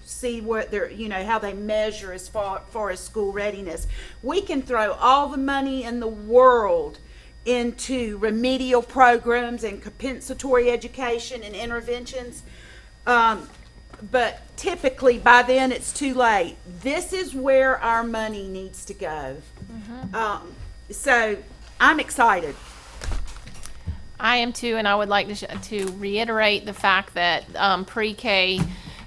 see what they're, you know, how they measure as far as school readiness. We can throw all the money in the world into remedial programs and compensatory education and interventions, but typically by then it's too late. This is where our money needs to go. So I'm excited. I am too, and I would like to reiterate the fact that pre-K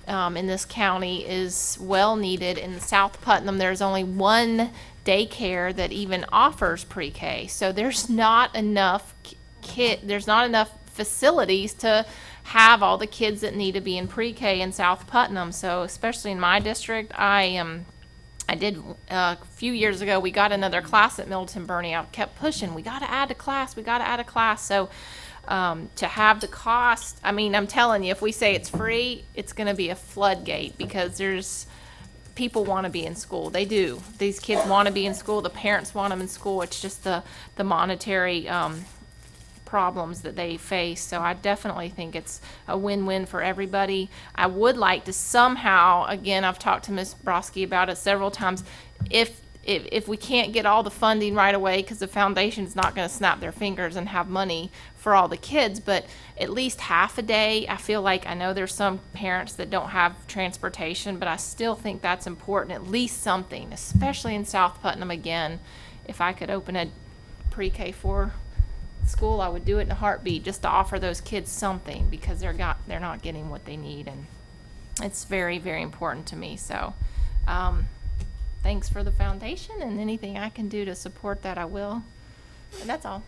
in this county is well needed. In South Putnam, there's only one daycare that even offers pre-K, so there's not enough there's not enough facilities to have all the kids that need to be in pre-K in South Putnam. So especially in my district, I did a few years ago, we got another class at Middleton Bernie. I kept pushing, we got to add a class, we got to add a class. So to have the cost, I mean, I'm telling you, if we say it's free, it's going to be a floodgate, because people want to be in school. They do. These kids want to be in school. The parents want them in school. It's just the monetary problems that they face. So I definitely think it's a win-win for everybody. I would like to somehow, again, I've talked to Ms. Broski about it several times, if we can't get all the funding right away, because the foundation's not going to snap their fingers and have money for all the kids, but at least half a day. I feel like, I know there's some parents that don't have transportation, but I still think that's important, at least something, especially in South Putnam. Again, if I could open a pre-K4 school, I would do it in a heartbeat, just to offer those kids something, because they're not getting what they need, and it's very, very important to me. So thanks for the foundation, and anything I can do to support that, I will. And that's all.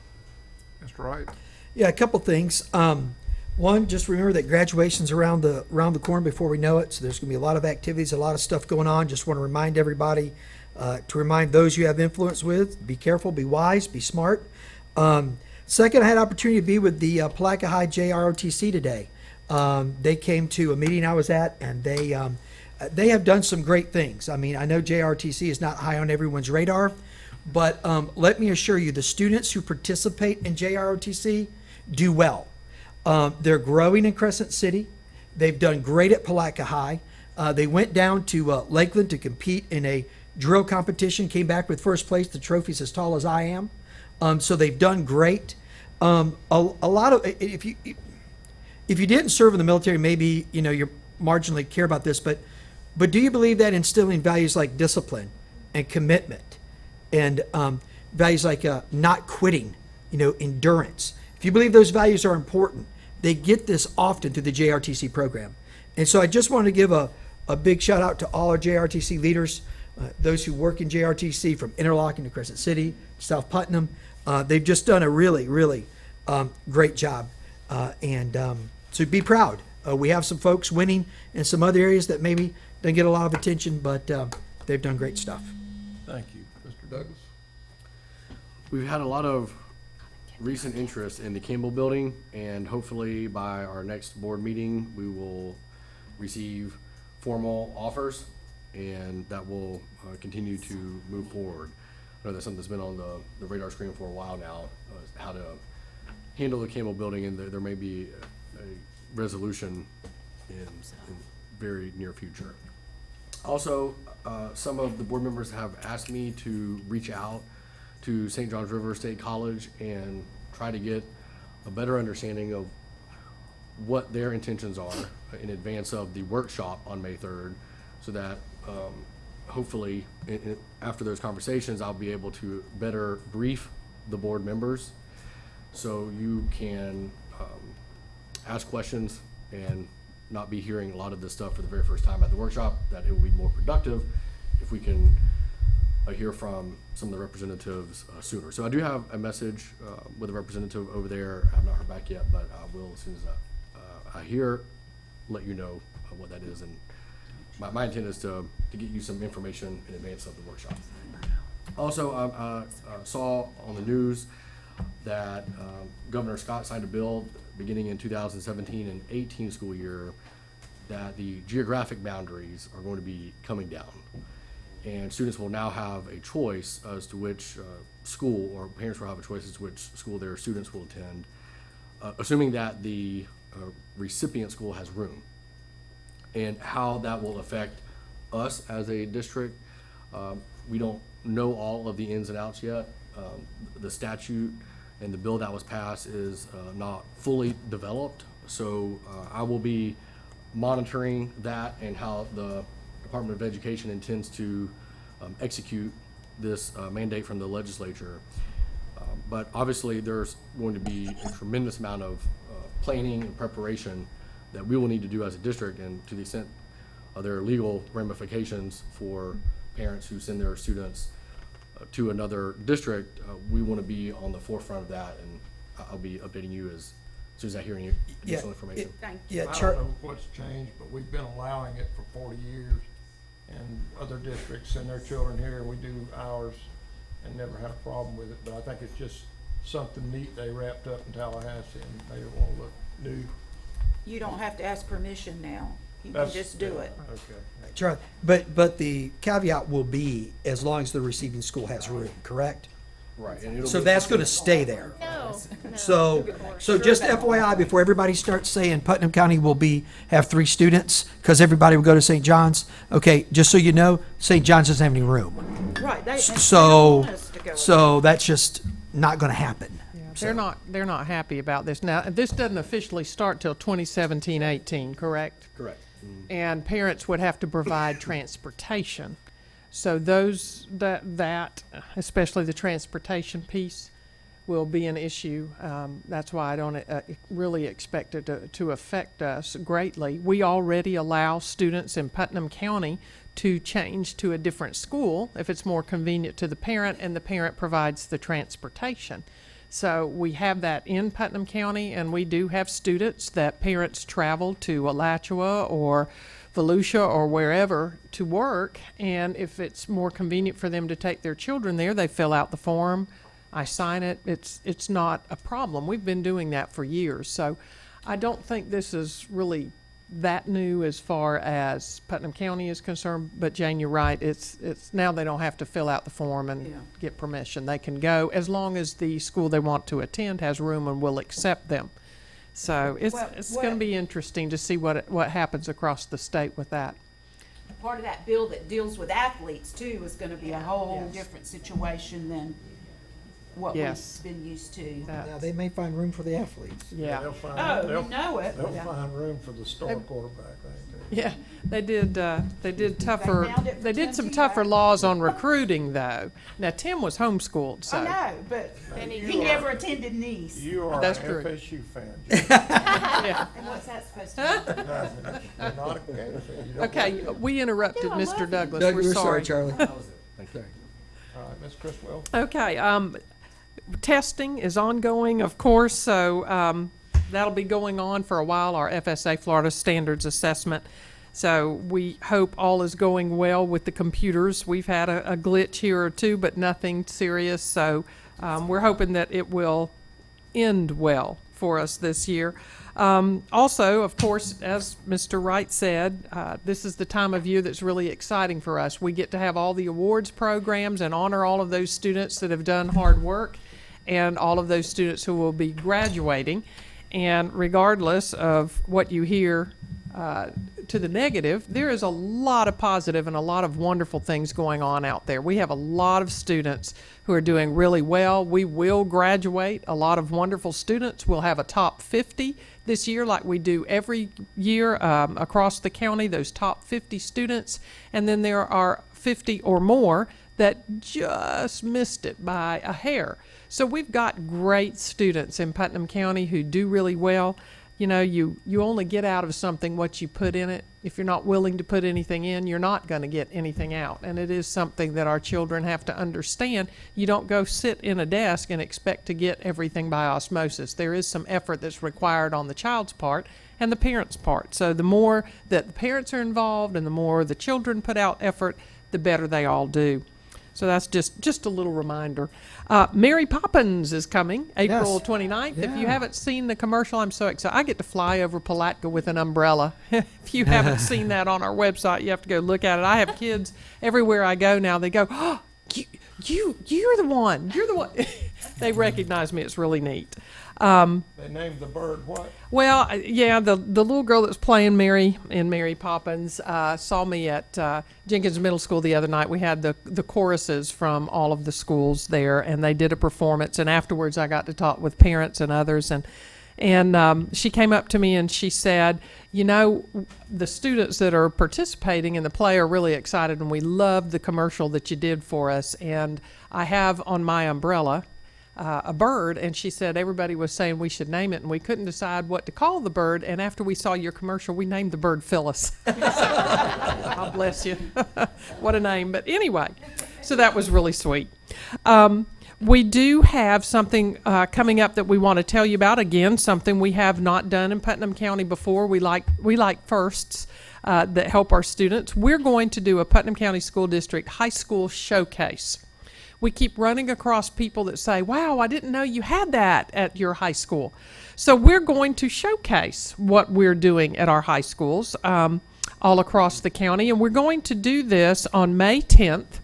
Mr. Wright? Yeah, a couple things. One, just remember that graduation's around the corner before we know it, so there's going to be a lot of activities, a lot of stuff going on. Just want to remind everybody, to remind those you have influence with, be careful, be wise, be smart. Second, I had an opportunity to be with the Palatka High JROTC today. They came to a meeting I was at, and they have done some great things. I mean, I know JROTC is not high on everyone's radar, but let me assure you, the students who participate in JROTC do well. They're growing in Crescent City. They've done great at Palatka High. They went down to Lakeland to compete in a drill competition, came back with first place. The trophy's as tall as I am. So they've done great. A lot of, if you didn't serve in the military, maybe, you know, you're marginally care about this, but do you believe that instilling values like discipline and commitment and values like not quitting, endurance, if you believe those values are important, they get this often through the JRTC program. And so I just want to give a big shout out to all our JRTC leaders, those who work in JRTC from Interlochen to Crescent City, South Putnam. They've just done a really, really great job. So be proud. We have some folks winning in some other areas that maybe don't get a lot of attention, but they've done great stuff. Thank you. Mr. Douglas? We've had a lot of recent interest in the Campbell Building, and hopefully by our next board meeting, we will receive formal offers, and that will continue to move forward. I know that's something that's been on the radar screen for a while now, how to handle the Campbell Building, and there may be a resolution in very near future. Also, some of the board members have asked me to reach out to St. Johns River State College and try to get a better understanding of what their intentions are in advance of the workshop on May 3rd, so that hopefully after those conversations, I'll be able to better brief the board members so you can ask questions and not be hearing a lot of this stuff for the very first time at the workshop, that it will be more productive if we can hear from some of the representatives sooner. So I do have a message with a representative over there. I've not heard back yet, but I will, as soon as I hear, let you know what that is. And my intent is to get you some information in advance of the workshop. Also, I saw on the news that Governor Scott signed a bill beginning in 2017 and 18 school year that the geographic boundaries are going to be coming down. And students will now have a choice as to which school, or parents will have a choice as to which school their students will attend, assuming that the recipient school has room. And how that will affect us as a district, we don't know all of the ins and outs yet. The statute and the bill that was passed is not fully developed, so I will be monitoring that and how the Department of Education intends to execute this mandate from the legislature. But obviously there's going to be a tremendous amount of planning and preparation that we will need to do as a district, and to the extent there are legal ramifications for parents who send their students to another district, we want to be on the forefront of that, and I'll be updating you as soon as I hear any additional information. Yeah, I don't know what's changed, but we've been allowing it for 40 years, and other districts send their children here, and we do ours and never have a problem with it. But I think it's just something neat they wrapped up in Tallahassee, and they don't want to look new. You don't have to ask permission now. You can That's- just do it. Okay. Charlie, but the caveat will be as long as the receiving school has room, correct? Right. And it'll So be- that's going to stay there. No, So just FYI, before everybody starts saying Putnam County will have 3 students because everybody will go to St. John's. Okay, just so you know, St. John's doesn't have any room. Right. They don't So want us to go. so that's just not going to happen. They're not happy about this. Now, this doesn't officially start till 2017-18, correct? Correct. And parents would have to provide transportation. So that especially the transportation piece will be an issue. That's why I don't really expect it to affect us greatly. We already allow students in Putnam County to change to a different school if it's more convenient to the parent and the parent provides the transportation. So we have that in Putnam County, and we do have students that parents travel to Alachua or Volusia or wherever to work, and if it's more convenient for them to take their children there, they fill out the form, I sign it, it's not a problem. We've been doing that for years, so I don't think this is really that new as far as Putnam County is concerned, but Jane, you're right, it's now they don't have to fill out the form and get permission. They can go as long as the school they want to attend has room and will accept them. So it's going to be interesting to see what happens across the state with that. Part of that bill that deals with athletes too is gonna be a whole different situation than what we've Yes. been used to. Now, they may find room for the athletes. Yeah. They'll find, Oh, they'll, you know it. they'll Yeah. find room for the star quarterback, I think. Yeah, they did tougher, found it for they did some 20 tougher laws on recruiting, though. Now, Tim was homeschooled, so. I know, but he never attended Nice. You are That's an true. FSU fan. Yeah. And what's that supposed to mean? Nothing. You're not a Gator fan. You don't Okay, like it. we interrupted Yeah, I love Mr. it. Douglas. Doug, We're we're sorry. Charlie. All right, Ms. Criswell. Okay, testing is ongoing, of course, so that'll be going on for a while, our FSA Florida Standards Assessment. So we hope all is going well with the computers. We've had a glitch here or two, but nothing serious, so we're hoping that it will end well for us this year. Also, of course, as Mr. Wright said, this is the time of year that's really exciting for us. We get to have all the awards programs and honor all of those students that have done hard work and all of those students who will be graduating. And regardless of what you hear to the negative, there is a lot of positive and a lot of wonderful things going on out there. We have a lot of students who are doing really well. We will graduate a lot of wonderful students. We'll have a top 50 this year like we do every year across the county, those top 50 students. And then there are 50 or more that just missed it by a hair. So we've got great students in Putnam County who do really well. You know, you only get out of something what you put in it. If you're not willing to put anything in, you're not going to get anything out. And it is something that our children have to understand. You don't go sit in a desk and expect to get everything by osmosis. There is some effort that's required on the child's part and the parent's part. So the more that the parents are involved and the more the children put out effort, the better they all do. So that's just a little reminder. Mary Poppins is coming April Yes. 29th. If you Yeah. haven't seen the commercial, I'm so excited. I get to fly over Palatka with an umbrella. If you haven't seen that on our website, you have to go look at it. I have kids everywhere I go now. They go, oh, you're the one. You're the one. They recognize me. It's really neat. They named the bird what? Well, yeah, the little girl that's playing Mary in Mary Poppins saw me at Jenkins Middle School the other night. We had the choruses from all of the schools there, and they did a performance. And afterwards, I got to talk with parents and others, and she came up to me and she said, you know, the students that are participating in the play are really excited, and we loved the commercial that you did for us. And I have on my umbrella a bird, and she said everybody was saying we should name it, and we couldn't decide what to call the bird. And after we saw your commercial, we named the bird Phyllis. God bless you. What a name. But anyway, so that was really sweet. We do have something coming up that we want to tell you about. Again, something we have not done in Putnam County before. We like firsts that help our students. We're going to do a Putnam County School District High School Showcase. We keep running across people that say, wow, I didn't know you had that at your high school. So we're going to showcase what we're doing at our high schools all across the county. And we're going to do this on May 10th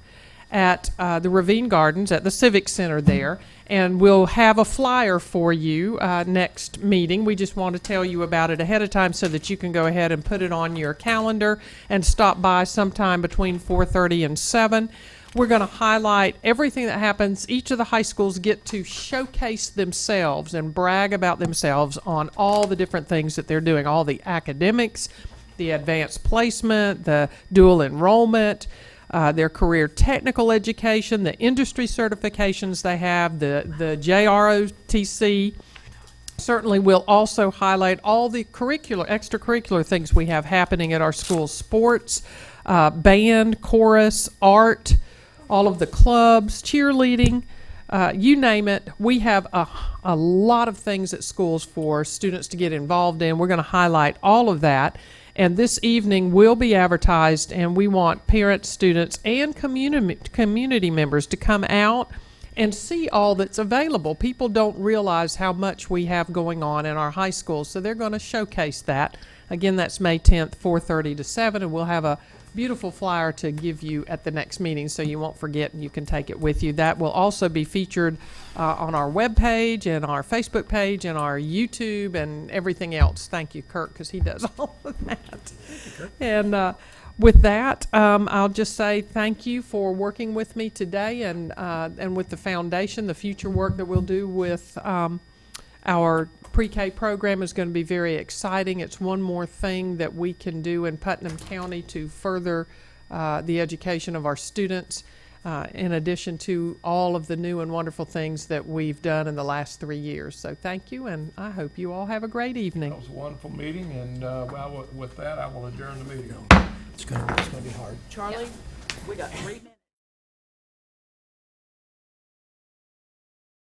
at the Ravine Gardens at the Civic Center there. And we'll have a flyer for you next meeting. We just want to tell you about it ahead of time so that you can go ahead and put it on your calendar and stop by sometime between 4:30 and 7. We're going to highlight everything that happens. Each of the high schools get to showcase themselves and brag about themselves on all the different things that they're doing, all the academics, the advanced placement, the dual enrollment, their career technical education, the industry certifications they have, the JROTC. Certainly we'll also highlight all the extracurricular things we have happening at our schools: sports, band, chorus, art, all of the clubs, cheerleading, you name it. We have a lot of things at schools for students to get involved in. We're going to highlight all of that. And this evening will be advertised, and we want parents, students, and community members to come out and see all that's available. People don't realize how much we have going on in our high schools, so they're going to showcase that. Again, that's May 10th, 4:30 to 7, and we'll have a beautiful flyer to give you at the next meeting so you won't forget and you can take it with you. That will also be featured on our webpage and our Facebook page and our YouTube and everything else. Thank you, Kirk, because he does all of that. And with that, I'll just say thank you for working with me today and with the foundation, the future work that we'll do with Our pre-K program is going to be very exciting. It's one more thing that we can do in Putnam County to further the education of our students, in addition to all of the new and wonderful things that we've done in the last 3 years. So thank you, and I hope you all have a great evening. That was a wonderful meeting, and with that, I will adjourn the meeting. It's gonna be hard. Charlie, we got 3 minutes.